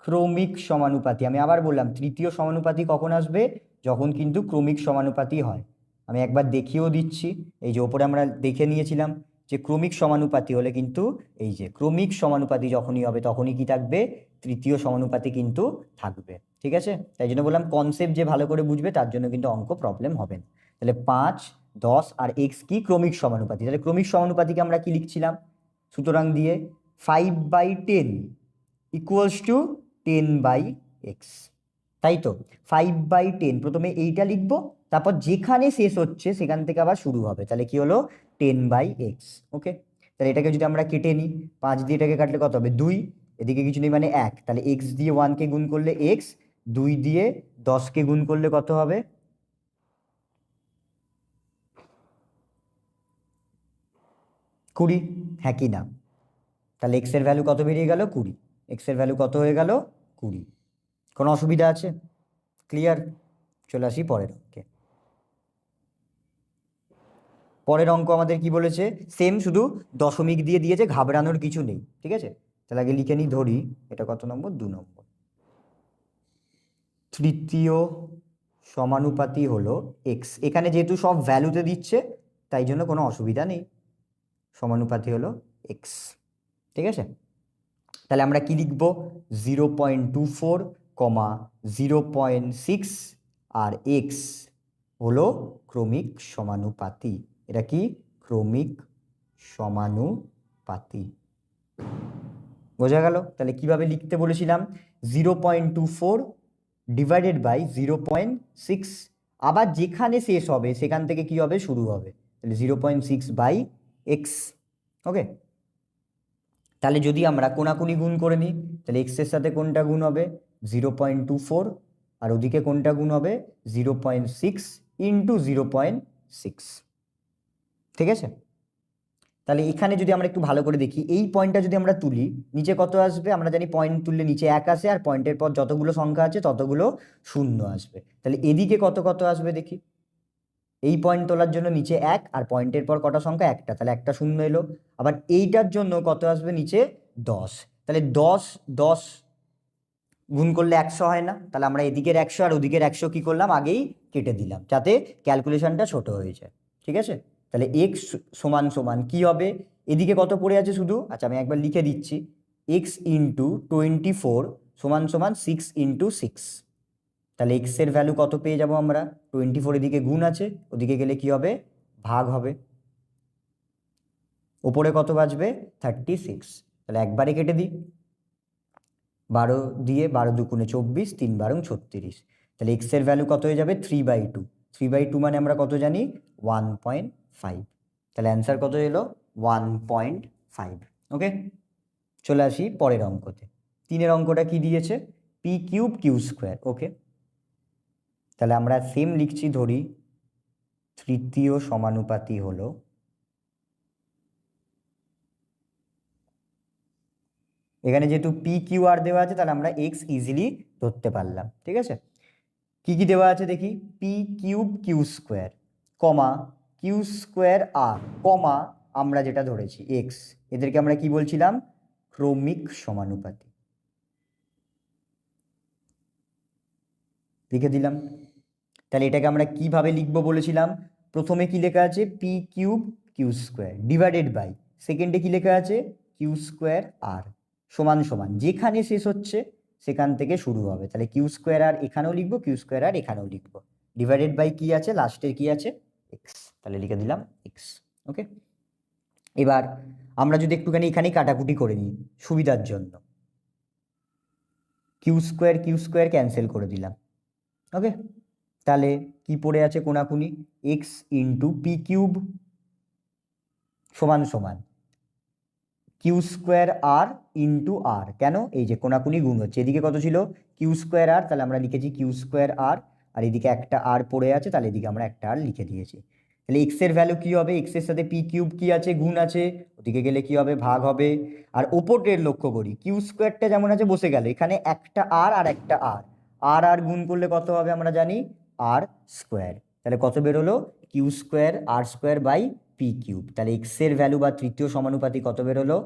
ক্রমিক সমানুপাতি। আমি আবার বললাম তৃতীয় সমানুপাতি কখন আসবে, যখন কিন্তু ক্রমিক সমানুপাতি হয়। আমি একবার দেখিয়েও দিচ্ছি, এই যে ওপরে আমরা দেখে নিয়েছিলাম যে ক্রমিক সমানুপাতি হলে কিন্তু, এই যে ক্রমিক সমানুপাতি যখনই হবে তখনই কি থাকবে, তৃতীয় সমানুপাতি কিন্তু থাকবে। ঠিক আছে, তাই জন্য বললাম কনসেপ্ট যে ভালো করে বুঝবে তার জন্য কিন্তু অঙ্ক প্রবলেম হবে না। তাহলে 5, 10 আর এক্স কি ক্রমিক সমানুপাতি। তাহলে ক্রমিক সমানুপাতিকে আমরা কি লিখছিলাম, সুতরাং দিয়ে 5/10 ইকুয়ালস টু 10/x। তাই তো 5/10, প্রথমে এইটা লিখবো, তারপর যেখানে শেষ হচ্ছে সেখান থেকে আবার শুরু হবে, তাহলে কি হলো 10/x। ওকে, তাহলে এটাকে যদি আমরা কেটে নিই, 5 দিয়ে এটাকে কাটলে কত হবে 2, এদিকে কিছু নেই মানে 1, তাহলে x দিয়ে 1কে গুণ করলে x, 2 দিয়ে 10কে গুণ করলে কত হবে 20। হ্যাঁ কি না, তাহলে এক্স এর ভ্যালু কত বেরিয়ে গেল 20, এক্স এর ভ্যালু কত হয়ে গেল 20। কোনো অসুবিধা আছে? ক্লিয়ার? চলে আসি পরের অঙ্কে। পরের অঙ্ক আমাদের কি বলেছে, সেম, শুধু দশমিক দিয়ে দিয়েছে, ঘাবড়ানোর কিছু নেই। ঠিক আছে, তাহলে আগে লিখে নিই, ধরি এটা কত নম্বর, 2 নম্বর। তৃতীয় সমানুপাতি হলো এক্স। এখানে যেহেতু সব ভ্যালুতে দিচ্ছে তাই জন্য কোনো অসুবিধা নেই, সমানুপাতি হলো এক্স। ঠিক আছে, তাহলে আমরা কি লিখব, 0.24, 0.6 আর এক্স হলো ক্রমিক সমানুপাতি। এটা কি ক্রমিক সমানুপাতি, বোঝা গেল? তাহলে কিভাবে লিখতে বলেছিলাম, 0.24 ডিভাইডেড বাই 0.6, আবার যেখানে শেষ হবে সেখান থেকে কি হবে শুরু হবে, তাহলে 0.6/x। ওকে, তাহলে যদি আমরা কোনাকুনি গুণ করে নিই, তাহলে এক্স এর সাথে কোনটা গুণ হবে 0.24, আর ওদিকে কোনটা গুণ হবে 0.6 ইন্টু 0.6। ঠিক আছে, তাহলে এখানে যদি আমরা একটু ভালো করে দেখি, এই পয়েন্টটা যদি আমরা তুলি, নিচে কত আসবে, আমরা জানি পয়েন্ট তুললে নিচে 1 আসে, আর পয়েন্টের পর যতগুলো সংখ্যা আছে ততগুলো শূন্য আসবে। তাহলে এদিকে কত কত আসবে দেখি, এই পয়েন্ট তোলার জন্য নিচে 1, আর পয়েন্টের পর কটা সংখ্যা একটা, তাহলে একটা শূন্য এলো। আবার এইটার জন্য কত আসবে নিচে 10, তাহলে 10 10 গুণ করলে 100 হয় না, তাহলে আমরা এদিকের 100 আর ওদিকের 100 কি করলাম, আগেই কেটে দিলাম যাতে ক্যালকুলেশনটা ছোট হয়ে যায়। ঠিক আছে, তাহলে এক্স সমান সমান কি হবে, এদিকে কত পড়ে আছে শুধু, আচ্ছা আমি একবার লিখে দিচ্ছি, এক্স ইন্টু 24 সমান সমান 6 ইন্টু 6। তাহলে এক্স এর ভ্যালু কত পেয়ে যাব আমরা, 24 এদিকে গুণ আছে, ওদিকে গেলে কি হবে ভাগ হবে, ওপরে কত বাজবে 36। তাহলে একবারে কেটে দিই, 12 দিয়ে 12 দুগুণে 24, 3 12 36। তাহলে এক্স এর ভ্যালু কত হয়ে যাবে 3/2। 3/2 মানে আমরা কত জানি 1.5। তাহলে অ্যান্সার কত এলো 1.5। ওকে, চলে আসি পরের অঙ্কতে। 3-এর অঙ্কটা কি দিয়েছে, p³ q²। ওকে, তাহলে আমরা সেম লিখছি, ধরি তৃতীয় সমানুপাতি হলো, এখানে যেহেতু p/q/r দেওয়া আছে তাহলে আমরা x ইজিলি ধরতে পারলাম। ঠিক আছে, কি কি দেওয়া আছে দেখি, p³ q², কমা q²r, কমা আমরা যেটা ধরেছি x, এদেরকে আমরা কি বলছিলাম ক্রমিক সমানুপাতি। লিখে দিলাম। তাহলে এটাকে আমরা কিভাবে লিখবো বলেছিলাম, প্রথমে কি লেখা আছে p³ q² ডিভাইডেড বাই, সেকেন্ডে কি লেখা আছে q²r সমান সমান, যেখানে শেষ হচ্ছে সেখান থেকে শুরু হবে, তাহলে q²r এখানেও লিখবো, q²r এখানেও লিখবো, ডিভাইডেড বাই কি আছে লাস্টের কি আছে x, তাহলে লিখে দিলাম x। ওকে, এবার আমরা যদি একটুখানি এখানে কাটাকুটি করে নিই সুবিধার জন্য, q² ক্যান্সেল করে দিলাম। ওকে, তাহলে কি পড়ে আছে কোনাকুনি, এক্স ইন্টু পি কিউব সমান সমান কিউ স্কোয়ার আর ইন্টু আর। কেন? এই যে কোনাকুনি গুণ হচ্ছে, এদিকে কত ছিল কিউ স্কোয়ার আর, তাহলে আমরা লিখেছি কিউ স্কোয়ার আর, আর এদিকে একটা আর পড়ে আছে, তাহলে এদিকে আমরা একটা আর লিখে দিয়েছি। তাহলে এক্স এর ভ্যালু কি হবে, এক্স এর সাথে পি কিউব কি আছে, গুণ আছে, ওদিকে গেলে কি হবে, ভাগ হবে। আর ওপরের লক্ষ্য করি, কিউ স্কোয়ারটা যেমন আছে বসে গেল, এখানে একটা আর আর একটা আর, আর আর গুণ করলে কত হবে আমরা জানি, আর স্কোয়ার। তাহলে কত বেরোলো, q square r square by p cube. তাহলে এক্স এর ভ্যালু বা তৃতীয় সমানুপাতি কত বেরোলো,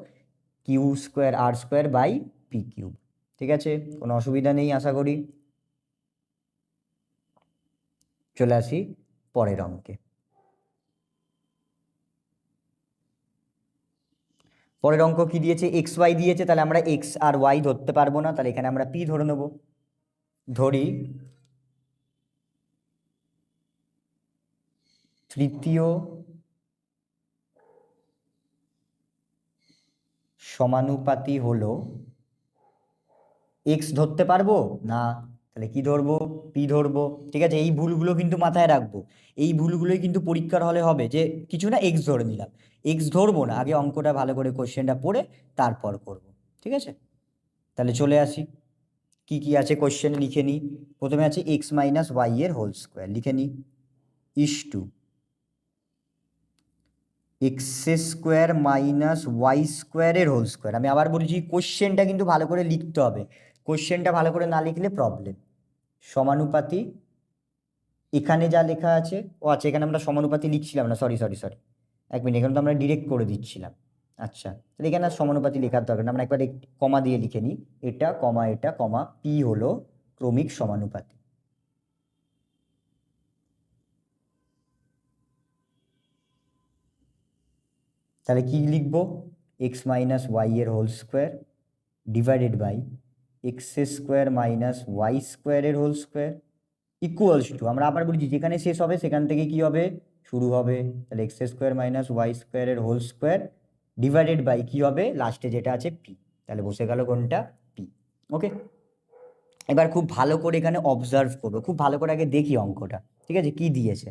q square r square by p cube. ঠিক আছে, কোনো অসুবিধা নেই আশা করি। চলে আসি পরের অঙ্কে। পরের অঙ্ক কি দিয়েছে, এক্স ওয়াই দিয়েছে, তাহলে আমরা এক্স আর ওয়াই ধরতে পারবো না, তাহলে এখানে আমরা পি ধরে নেব। ধরি তৃতীয় সমানুপাতি হলো, এক্স ধরতে পারবো না, তাহলে কি ধরবো, পি ধরবো। ঠিক আছে, এই ভুলগুলো কিন্তু মাথায় রাখবো, এই ভুলগুলোই কিন্তু পরীক্ষার হলে হবে, যে কিছু না এক্স ধরে নিলাম, এক্স ধরবো না, আগে অঙ্কটা ভালো করে কোশ্চেনটা পড়ে তারপর করব। ঠিক আছে, তাহলে চলে আসি, কি কি আছে কোশ্চেন লিখে নিই। প্রথমে আছে এক্স মাইনাস ওয়াই এর হোল স্কোয়ার, লিখে নিই, is to x square minus y স্কোয়ারের হোল স্কোয়ার। আমি আবার বলছি, কোশ্চেনটা কিন্তু ভালো করে লিখতে হবে, কোশ্চেনটা ভালো করে না লিখলে প্রবলেম। সমানুপাতি, এখানে যা লেখা আছে, ও আচ্ছা এখানে আমরা সমানুপাতি লিখছিলাম না, সরি সরি সরি, এক মিনিট, এখানে তো আমরা ডিরেক্ট করে দিচ্ছিলাম। আচ্ছা, তাহলে এখানে আর সমানুপাতি লেখার দরকার না, আমরা একবার কমা দিয়ে লিখে নিই, এটা কমা পি হলো ক্রমিক সমানুপাতি। তাহলে কি লিখবো, এক্স মাইনাস ওয়াই এর whole square divided by x square minus y স্কোয়ারের হোল স্কোয়ার ইকুয়ালস টু, আমরা আবার বলছি যেখানে শেষ হবে সেখান থেকে কি হবে, শুরু হবে। তাহলে এক্স স্কোয়ার মাইনাস ওয়াই স্কোয়ারের হোল স্কোয়ার ডিভাইডেড বাই কি হবে, লাস্টে যেটা আছে পি, তাহলে বসে গেল কোনটা, পি। ওকে, এবার খুব ভালো করে এখানে অবজার্ভ করবো, খুব ভালো করে আগে দেখি অঙ্কটা, ঠিক আছে, কি দিয়েছে।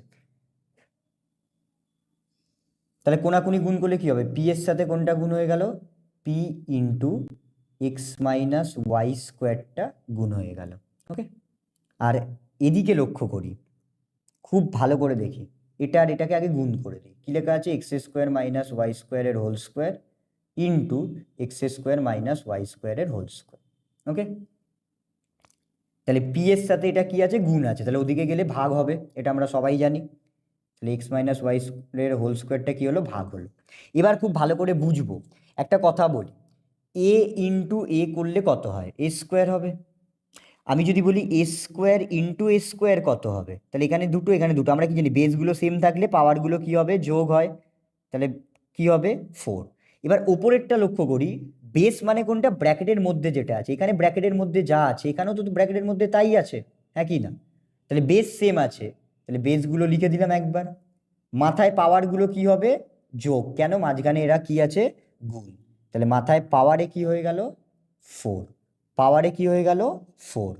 তাহলে কোনাকুনি গুণ করলে কি হবে, পি এর সাথে কোনটা গুণ হয়ে গেল, p into x minus y স্কোয়ারটা গুণ হয়ে গেল। ওকে, আর এদিকে লক্ষ্য করি, খুব ভালো করে দেখি, এটা আর এটাকে আগে গুণ করে দিই, কি লেখা আছে, এক্স স্কোয়ার মাইনাস ওয়াই স্কোয়ারের whole square into x square minus y স্কোয়ারের হোল স্কোয়ার। ওকে, তাহলে পি এর সাথে এটা কি আছে, গুণ আছে, তাহলে ওদিকে গেলে ভাগ হবে, এটা আমরা সবাই জানি। তাহলে এক্স মাইনাস ওয়াই স্কোয়ারের হোল স্কোয়ারটা কি হলো, ভাগ হলো। এবার খুব ভালো করে বুঝবো, একটা কথা বলি, এ ইন্টু এ করলে কত হয়, এ স্কোয়ার হবে। আমি যদি বলি এ স্কোয়ার ইন্টু এ স্কোয়ার কত হবে, তাহলে এখানে দুটো এখানে দুটো, আমরা কি জানি বেসগুলো সেম থাকলে পাওয়ারগুলো কি হবে, যোগ হয়, তাহলে কি হবে 4। এবার ওপরেরটা লক্ষ্য করি, বেস মানে কোনটা, ব্র্যাকেটের মধ্যে যেটা আছে, এখানে ব্র্যাকেটের মধ্যে যা আছে এখানেও তো ব্র্যাকেটের মধ্যে তাই আছে, হ্যাঁ কি না, তাহলে বেস সেম আছে, তাহলে বেসগুলো লিখে দিলাম একবার। মাথায় পাওয়ারগুলো কি হবে, যোগ, কেন, মাঝখানে এরা কি আছে, গুণ, তাহলে মাথায় পাওয়ারে কি হয়ে গেল 4, পাওয়ারে কি হয়ে গেল 4,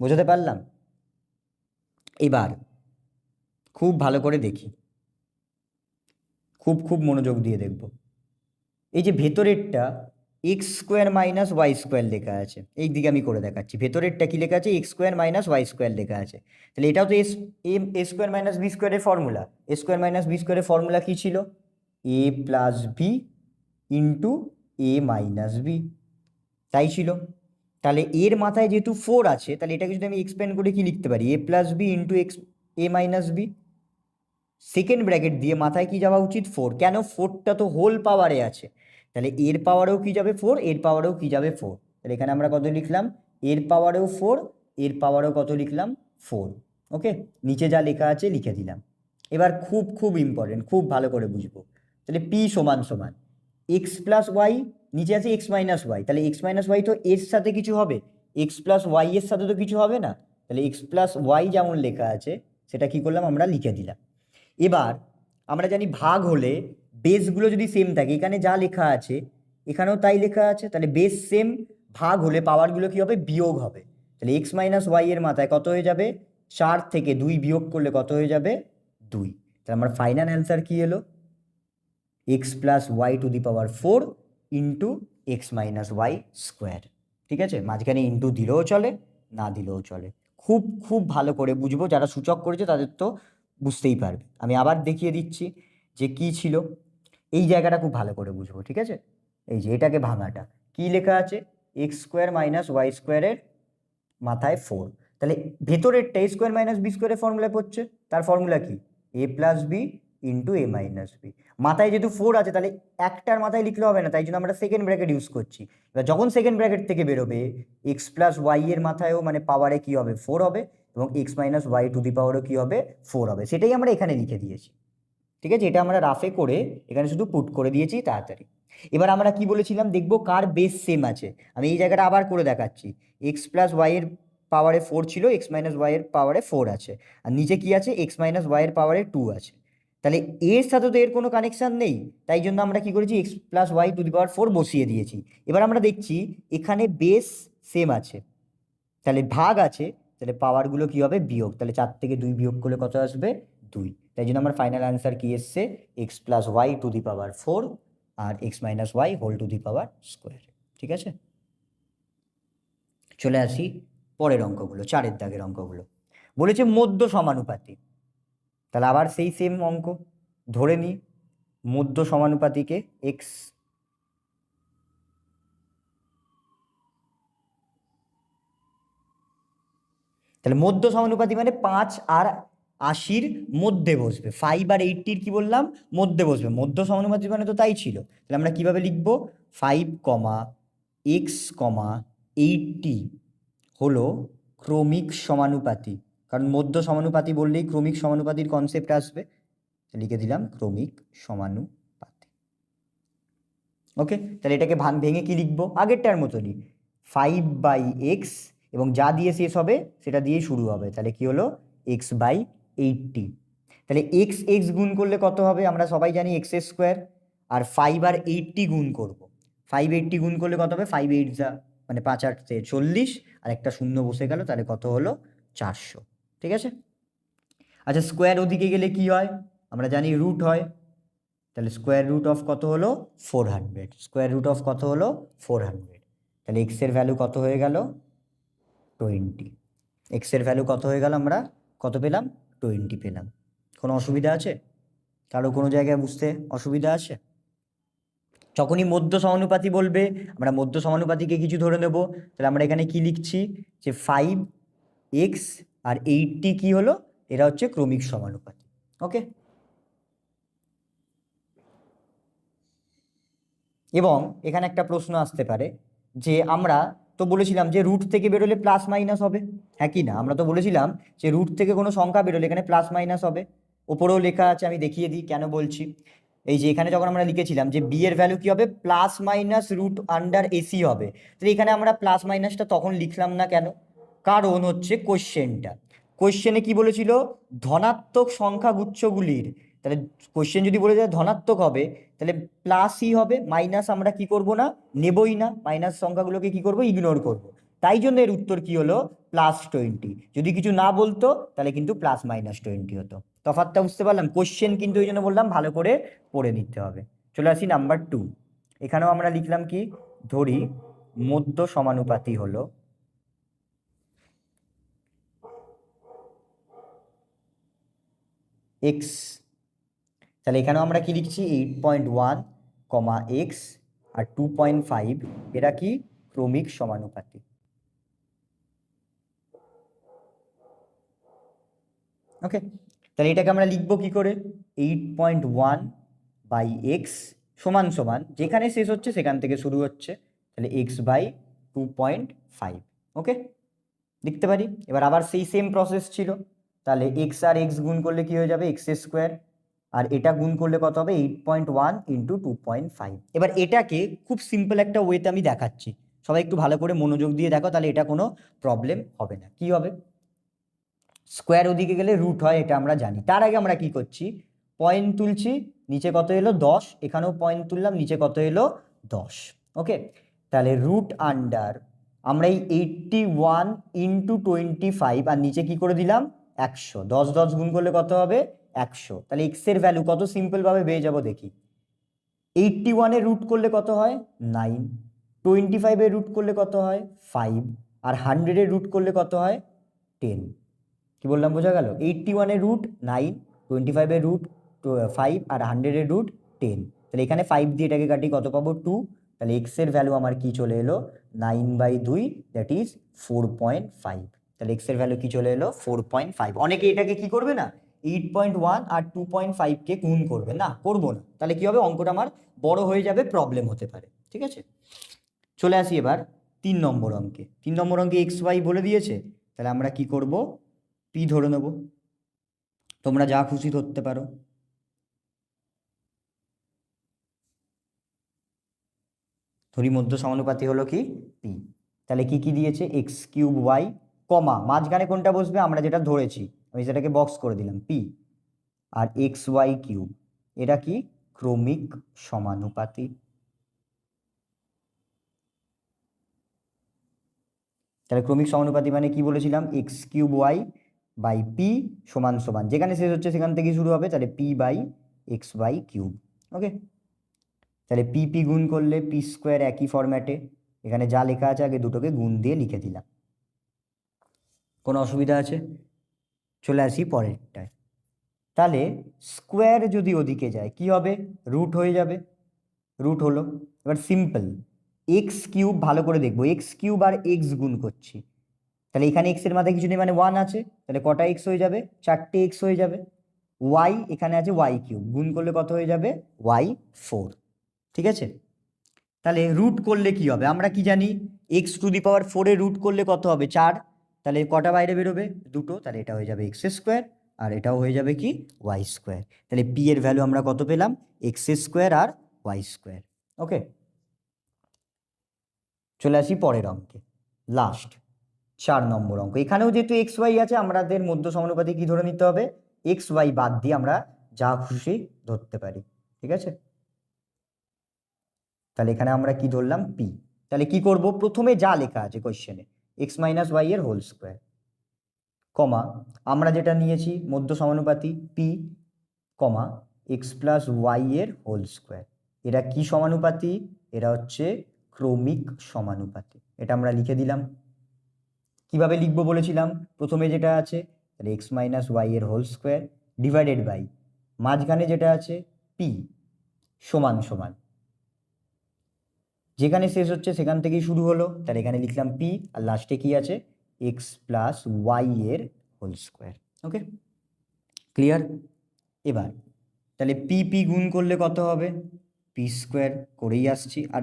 বোঝাতে পারলাম। এবার খুব ভালো করে দেখি, খুব খুব মনোযোগ দিয়ে দেখব, এই যে ভেতরেরটা x square minus y square লেখা আছে, এই দিকে আমি করে দেখাচ্ছি, ভেতরেরটা কি লেখা আছে, x square minus y square লেখা আছে, তাহলে এটাও তো এ স্কোয়ার মাইনাস বি স্কোয়ারের formula, a square minus b স্কোয়ারের ফর্মুলা কী ছিল, a plus b into a minus b, তাই ছিল। তাহলে এর মাথায় যেহেতু 4 আছে, তাহলে এটাকে যদি আমি এক্সপ্যান্ড করে কি লিখতে পারি, এ প্লাস বি ইন্টু এক্স এ মাইনাস বি, সেকেন্ড ব্র্যাকেট দিয়ে মাথায় কি যাওয়া উচিত 4, কেন, 4টা তো হোল পাওয়ারে আছে, তাহলে এর পাওয়ারেও কি যাবে 4, এর পাওয়ারেও কি যাবে 4, তাহলে এখানে আমরা কত লিখলাম, এর পাওয়ারেও 4, এর পাওয়ারেও কত লিখলাম 4। ওকে, নিচে যা লেখা আছে লিখে দিলাম। এবার খুব খুব ইম্পর্টেন্ট, খুব ভালো করে বুঝবো, তাহলে পি সমান সমান এক্স প্লাস ওয়াই, নিচে আছে এক্স মাইনাস ওয়াই, তাহলে এক্স মাইনাস ওয়াই তো এর সাথে কিছু হবে, এক্স প্লাস ওয়াই এর সাথে তো কিছু হবে না, তাহলে এক্স প্লাস ওয়াই যেমন লেখা আছে সেটা কি করলাম, আমরা লিখে দিলাম। এবার আমরা জানি ভাগ হলে বেসগুলো যদি সেম থাকে, এখানে যা লেখা আছে এখানেও তাই লেখা আছে, তাহলে বেস সেম, ভাগ হলে পাওয়ারগুলো কি হবে, বিয়োগ হবে, তাহলে এক্স মাইনাস ওয়াই এর মাথায় কত হয়ে যাবে, 4 থেকে 2 বিয়োগ করলে কত হয়ে যাবে 2। তাহলে আমার ফাইনাল অ্যান্সার কি এলো x plus y to the power 4 into x minus y square. ঠিক আছে, মাঝখানে ইন্টু দিলেও চলে, না দিলেও চলে। খুব খুব ভালো করে বুঝবো, যারা সূচক করেছে তাদের তো বুঝতেই পারবে। আমি আবার দেখিয়ে দিচ্ছি যে কি ছিল, এই জায়গাটা খুব ভালো করে বুঝবো। ঠিক আছে, এই যে এটাকে ভাঙাটা কি লেখা আছে, এক্স স্কোয়ার মাইনাস ওয়াই স্কোয়ারের মাথায় 4, তাহলে ভেতরেরটা এ স্কোয়ার মাইনাস বি স্কোয়ারের ফর্মুলা পড়ছে, তার ফর্মুলা কি a plus b into a minus B. মাথায় যেহেতু 4 আছে তাহলে একটার মাথায় লিখলে হবে না, তাই জন্য আমরা সেকেন্ড ব্র্যাকেট ইউজ করছি। এবার যখন সেকেন্ড ব্র্যাকেট থেকে বেরোবে এক্স প্লাস ওয়াই এর মাথায়ও মানে পাওয়ারে কি হবে 4 হবে, এবং x minus y to the পাওয়ারও কি হবে 4 হবে, সেটাই আমরা এখানে লিখে দিয়েছি। ঠিক আছে, এটা আমরা রাফে করে এখানে শুধু পুট করে দিয়েছি তাড়াতাড়ি। এবার আমরা কি বলেছিলাম দেখবো কার বেস সেম আছে। আমি এই জায়গাটা আবার করে দেখাচ্ছি, এক্স প্লাস ওয়াই এর পাওয়ারে 4 ছিল, এক্স মাইনাস ওয়াই এর পাওয়ারে 4 আছে, আর নিচে কি আছে এক্স মাইনাস ওয়াই এর পাওয়ারে 2 আছে। তাহলে এর সাথে তো এর কোনো কানেকশন নেই, তাই জন্য আমরা কি করেছি x plus y to the power 4 বসিয়ে দিয়েছি। এবার আমরা দেখছি এখানে বেস সেম আছে, তাহলে ভাগ আছে, তাহলে পাওয়ারগুলো কি হবে বিয়োগ, তাহলে 4 থেকে 2 বিয়োগ করলে কত আসবে 2। তাই জন্য আমার ফাইনাল অ্যান্সার কি এসছে x plus y to the power 4 আর x minus y whole to the power square. ঠিক আছে, চলে আসি পরের অঙ্কগুলো, 4 দাগের অঙ্কগুলো। বলেছে মধ্য সমানুপাতি, তাহলে আবার সেই সেম অঙ্ক ধরে নিই, মধ্য সমানুপাতিকে এক্স, তাহলে মধ্য সমানুপাতি মানে 5 আর 80-র মধ্যে বসবে, 5 আর 80-র কি বললাম মধ্যে বসবে, মধ্য সমানুপাতি মানে তো তাই ছিল। তাহলে আমরা কিভাবে লিখবো 5, এক্স, 80 হলো ক্রমিক সমানুপাতি, কারণ মধ্য সমানুপাতি বললেই ক্রমিক সমানুপাতির কনসেপ্ট আসবে, লিখে দিলাম ক্রমিক সমানুপাতি। ওকে, তাহলে এটাকে ভেঙে কি লিখবো আগেরটার মতনই 5/x, এবং যা দিয়ে শেষ হবে সেটা দিয়েই শুরু হবে, তাহলে কি হলো x/80। তাহলে এক্স এক্স গুণ করলে কত হবে আমরা সবাই জানি এক্স স্কোয়ার, আর 5 আর 80 গুণ করব, 580 গুণ করলে কত হবে 5/8 মানে 5/8 40, আর একটা শূন্য বসে গেল, তাহলে কত হলো 400। ঠিক আছে, আচ্ছা স্কোয়ার ওদিকে গেলে কি হয় আমরা জানি রুট হয়, তাহলে স্কোয়ার রুট অফ কত হলো 400, স্কোয়ার রুট অফ কত হলো 400, তাহলে এক্স এর ভ্যালু কত হয়ে গেল 20, এক্স এর ভ্যালু কত হয়ে গেল আমরা কত পেলাম 20 পেলাম। কোনো অসুবিধা আছে কারো, কোনো জায়গায় বুঝতে অসুবিধা আছে? যখনই মধ্য সমানুপাতি বলবে আমরা মধ্য সমানুপাতিকে কিছু ধরে নেব, তাহলে আমরা এখানে কি লিখছি যে 5x আর 80 কি হলো এরা হচ্ছে ক্রমিক সমানুপাতি। ওকে, এবং এখানে একটা প্রশ্ন আসতে পারে যে আমরা তো বলেছিলাম যে রুট থেকে বেরোলে প্লাস মাইনাস হবে, হ্যাঁ কি না? আমরা তো বলেছিলাম যে রুট থেকে কোনো সংখ্যা বেরোলে এখানে প্লাস মাইনাস হবে, ওপরেও লেখা আছে, আমি দেখিয়ে দিই কেন বলছি। এই যে এখানে যখন আমরা লিখেছিলাম যে বি এর ভ্যালু কি হবে plus minus root under a c হবে, তো এখানে আমরা প্লাস মাইনাসটা তখন লিখলাম না কেন, কারণ হচ্ছে কোশ্চেনে কি বলেছিল ধনাত্মক সংখ্যা গুচ্ছগুলির, তাহলে কোশ্চেন যদি বলে যায় ধনাত্মক হবে তাহলে প্লাসই হবে, মাইনাস আমরা কি করব না নেবই না, মাইনাস সংখ্যাগুলোকে কি করব ইগনোর করব, তাই জন্য এর উত্তর কি হলো +20। যদি কিছু না বলতো তাহলে কিন্তু +-20 হতো। তফাৎটা বুঝতে পারলাম? কোশ্চেন কিন্তু ওই জন্য বললাম ভালো করে পড়ে নিতে হবে। চলে আসি নাম্বার 2, এখানেও আমরা লিখলাম কি ধরি মধ্য সমানুপাতি হলো এক্স, তাহলে এখানেও আমরা কি লিখছি 8.1, এক্স আর 2.5 এরা কি ক্রমিক সমানুপাতি। ওকে, তাহলে এটাকে আমরা লিখবো কি করে 8.1/x সমান সমান যেখানে শেষ হচ্ছে সেখান থেকে শুরু হচ্ছে, তাহলে x/2.5। ওকে, লিখতে পারি। এবার আবার সেই সেম প্রসেস ছিল, তাহলে এক্স আর এক্স গুণ করলে কি হয়ে যাবে এক্স স্কোয়ার, আর এটা গুণ করলে কত হবে 8.1 ইন্টু 2.5। এবার এটাকে খুব সিম্পল একটা ওয়েতে আমি দেখাচ্ছি, সবাই একটু ভালো করে মনোযোগ দিয়ে দেখো, তাহলে এটা কোনো প্রবলেম হবে না। কি হবে, স্কোয়ার ওদিকে গেলে রুট হয় এটা আমরা জানি, তার আগে আমরা কি করছি পয়েন্ট তুলছি, নিচে কত এলো 10, এখানেও পয়েন্ট তুললাম নিচে কত এলো 10। ওকে, তাহলে রুট আন্ডার আমরা এই 81 ইন্টু 25 আর নিচে কি করে দিলাম 100, 10 10 গুণ করলে কত হবে 100। তাহলে এক্স এর ভ্যালু কত সিম্পলভাবে পেয়ে যাবো দেখি। 81 এর রুট করলে কত হয় 9, 25 এর রুট করলে কত হয় 5, আর 100 এর রুট করলে কত হয় 10। কি বললাম বোঝা গেল? 81 এর রুট 9, 25 এর রুট 5 আর 100 এর রুট 10। তাহলে এখানে 5 দিয়ে এটাকে কাটি কত পাবো 2। তাহলে এক্স এর ভ্যালু আমার কি চলে এলো 9/2, দ্যাট ইজ 4.5। তাহলে এক্স এর ভ্যালু কি চলে এলো 4.5। অনেকে এটাকে কি করবে না 8.1 আর 2.5 কে গুণ করবে না, করবো না। তাহলে কি হবে অঙ্কটা আমার বড় হয়ে যাবে, প্রবলেম হতে পারে। ঠিক আছে, চলে আসি এবার 3 নম্বর অঙ্কে। 3 নম্বর অঙ্কে এক্স ওয়াই বলে দিয়েছে, তাহলে আমরা কি করব পি ধরে নেব। তোমরা যা খুশি ধরতে পারো। ধরি মধ্য সমানুপাতি হলো কি পি। তাহলে কি কি দিয়েছে এক্স কিউব ওয়াই, কমা মাঝখানে কোনটা বসবে আমরা যেটা ধরেছি আমি সেটাকে বক্স করে দিলাম পি, আর এক্স ওয়াই কিউব। এটা কি ক্রমিক সমানুপাতি। তাহলে ক্রমিক সমানুপাতি মানে কি বলেছিলাম x cube y by p সমান সমান যেখানে শেষ হচ্ছে সেখান থেকে শুরু হবে, তাহলে p by x y cube. Okay, তাহলে পি পি গুণ করলে পি স্কোয়ার একই ফরম্যাটে, এখানে যা লেখা আছে আগে দুটোকে গুণ দিয়ে লিখে দিলাম। কোনো অসুবিধা আছে? চলে আসি পরেরটায়। তাহলে স্কোয়ার যদি ওদিকে যায় কি হবে রুট হয়ে যাবে, রুট হলো। এবার সিম্পল এক্স কিউব, ভালো করে দেখবো এক্স কিউব আর এক্স গুণ করছি, তাহলে এখানে এক্স এর মাথায় কিছু নেই মানে 1 আছে, তাহলে কটা এক্স হয়ে যাবে 4টে এক্স হয়ে যাবে। ওয়াই এখানে আছে ওয়াই কিউব, গুণ করলে কত হয়ে যাবে ওয়াই 4। ঠিক আছে, তাহলে রুট করলে কি হবে আমরা কি জানি এক্স টু দি পাওয়ার 4 এ রুট করলে কত হবে 4, তাহলে কটা বাইরে বেরোবে দুটো, তাহলে এটা হয়ে যাবে এক্স স্কোয়ার আর এটাও হয়ে যাবে কি ওয়াই স্কোয়ার। তাহলে পি এর ভ্যালু আমরা কত পেলাম এক্স স্কোয়ার আর ওয়াই স্কোয়ার। ওকে, চলে আসি পরের অঙ্কে, লাস্ট 4 নম্বর অঙ্ক। এখানেও যেহেতু এক্স ওয়াই আছে আমাদের মধ্য সমানুপাতি কি ধরে নিতে হবে এক্স ওয়াই বাদ দিয়ে আমরা যা খুশি ধরতে পারি। ঠিক আছে, তাহলে এখানে আমরা কি ধরলাম পি। তাহলে কি করব প্রথমে যা লেখা আছে কোশ্চেনে এক্স মাইনাস ওয়াই এর হোল স্কোয়ার, কমা আমরা যেটা নিয়েছি মধ্য সমানুপাতি P, comma x plus y এর হোল স্কোয়ার। এরা কি সমানুপাতি, এরা হচ্ছে ক্রমিক সমানুপাতি। এটা আমরা লিখে দিলাম। কিভাবে লিখবো বলেছিলাম প্রথমে যেটা আছে তাহলে এক্স মাইনাস ওয়াই এর হোল স্কোয়ার ডিভাইডেড বাই মাঝখানে যেটা আছে পি সমান সমান যেখানে শেষ হচ্ছে সেখান থেকেই শুরু হলো, তাহলে এখানে লিখলাম পি আর লাস্টে কি আছে এক্স প্লাস ওয়াই এর হোল স্কোয়ার। ওকে, ক্লিয়ার? এবার তাহলে পি পি গুণ করলে কত হবে পি স্কোয়ার করেই আসছি, আর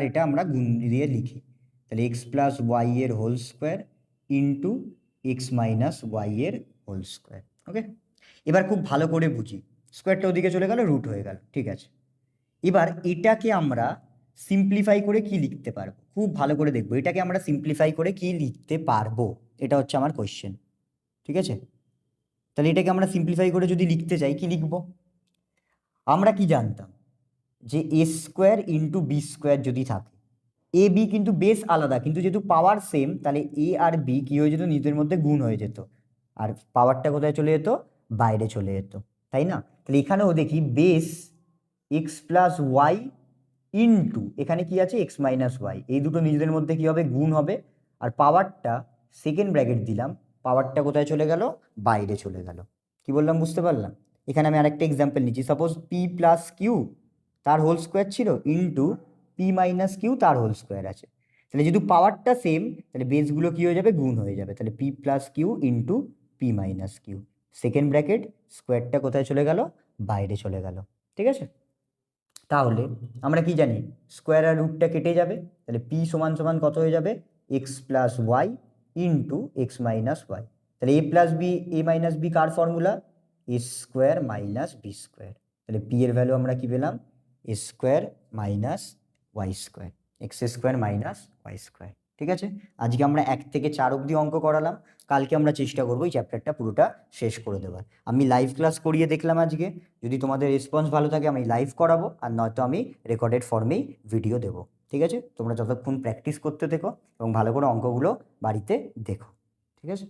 এটা আমরা গুণ দিয়ে লিখি, তাহলে এক্স প্লাস ওয়াই এর whole square into x minus y এর হোল স্কোয়ার। ওকে, এবার খুব ভালো করে বুঝি, স্কোয়ারটা ওদিকে চলে গেল রুট হয়ে গেল। ঠিক আছে, এবার এটাকে আমরা সিম্পলিফাই করে কি লিখতে পারবো খুব ভালো করে দেখবো, এটাকে আমরা সিম্পলিফাই করে কি লিখতে পারবো এটা হচ্ছে আমার কোয়েশ্চেন। ঠিক আছে, তাহলে এটাকে আমরা সিম্পলিফাই করে যদি লিখতে চাই কি লিখবো, আমরা কি জানতাম যে এ স্কোয়ার ইন্টু বি স্কোয়ার যদি থাকে, এ বি কিন্তু বেস আলাদা কিন্তু যেহেতু পাওয়ার সেম তাহলে এ আর বি কি হয়ে যেত নিজেদের মধ্যে গুণ হয়ে যেত, আর পাওয়ারটা কোথায় চলে যেত বাইরে চলে যেত, তাই না? তাহলে এখানেও দেখি base x plus y into এখানে কি আছে এক্স মাইনাস ওয়াই, এই দুটো নিজেদের মধ্যে কি হবে গুণ হবে, আর পাওয়ারটা সেকেন্ড ব্র্যাকেট দিলাম, পাওয়ারটা কোথায় চলে গেল বাইরে চলে গেল। কি বললাম বুঝতে পারলাম? এখানে আমি আরেকটা এক্সাম্পল নিচ্ছি, সাপোজ পি প্লাস কিউ তার হোল স্কোয়ার ছিল ইন্টু পি মাইনাস কিউ তার হোল স্কোয়ার আছে, তাহলে যেহেতু পাওয়ারটা সেম তাহলে বেসগুলো কি হয়ে যাবে গুণ হয়ে যাবে, তাহলে p plus q into p minus q second bracket স্কোয়ারটা কোথায় চলে গেল বাইরে চলে গেল। ঠিক আছে, তাহলে আমরা কি জানি স্কোয়ার আর রুটটা কেটে যাবে, তাহলে পি সমান সমান কত হয়ে যাবে x plus y into x minus y, তাহলে a plus b a minus b কার formula a square minus b square, তাহলে পি এর ভ্যালু আমরা কি পেলাম a square minus y square, x square minus y square. ঠিক আছে, আজকে আমরা 1 থেকে 4 অবধি অঙ্ক করালাম, কালকে আমরা চেষ্টা করবো এই চ্যাপ্টারটা পুরোটা শেষ করে দেওয়ার। আমি লাইভ ক্লাস করিয়ে দেখলাম আজকে, যদি তোমাদের রেসপন্স ভালো থাকে আমি লাইভ করাবো, আর নয়তো আমি রেকর্ডেড ফর্মেই ভিডিও দেবো। ঠিক আছে? তোমরা যতক্ষণ প্র্যাকটিস করতে থেকো এবং ভালো করে অঙ্কগুলো বাড়িতে দেখো। ঠিক আছে?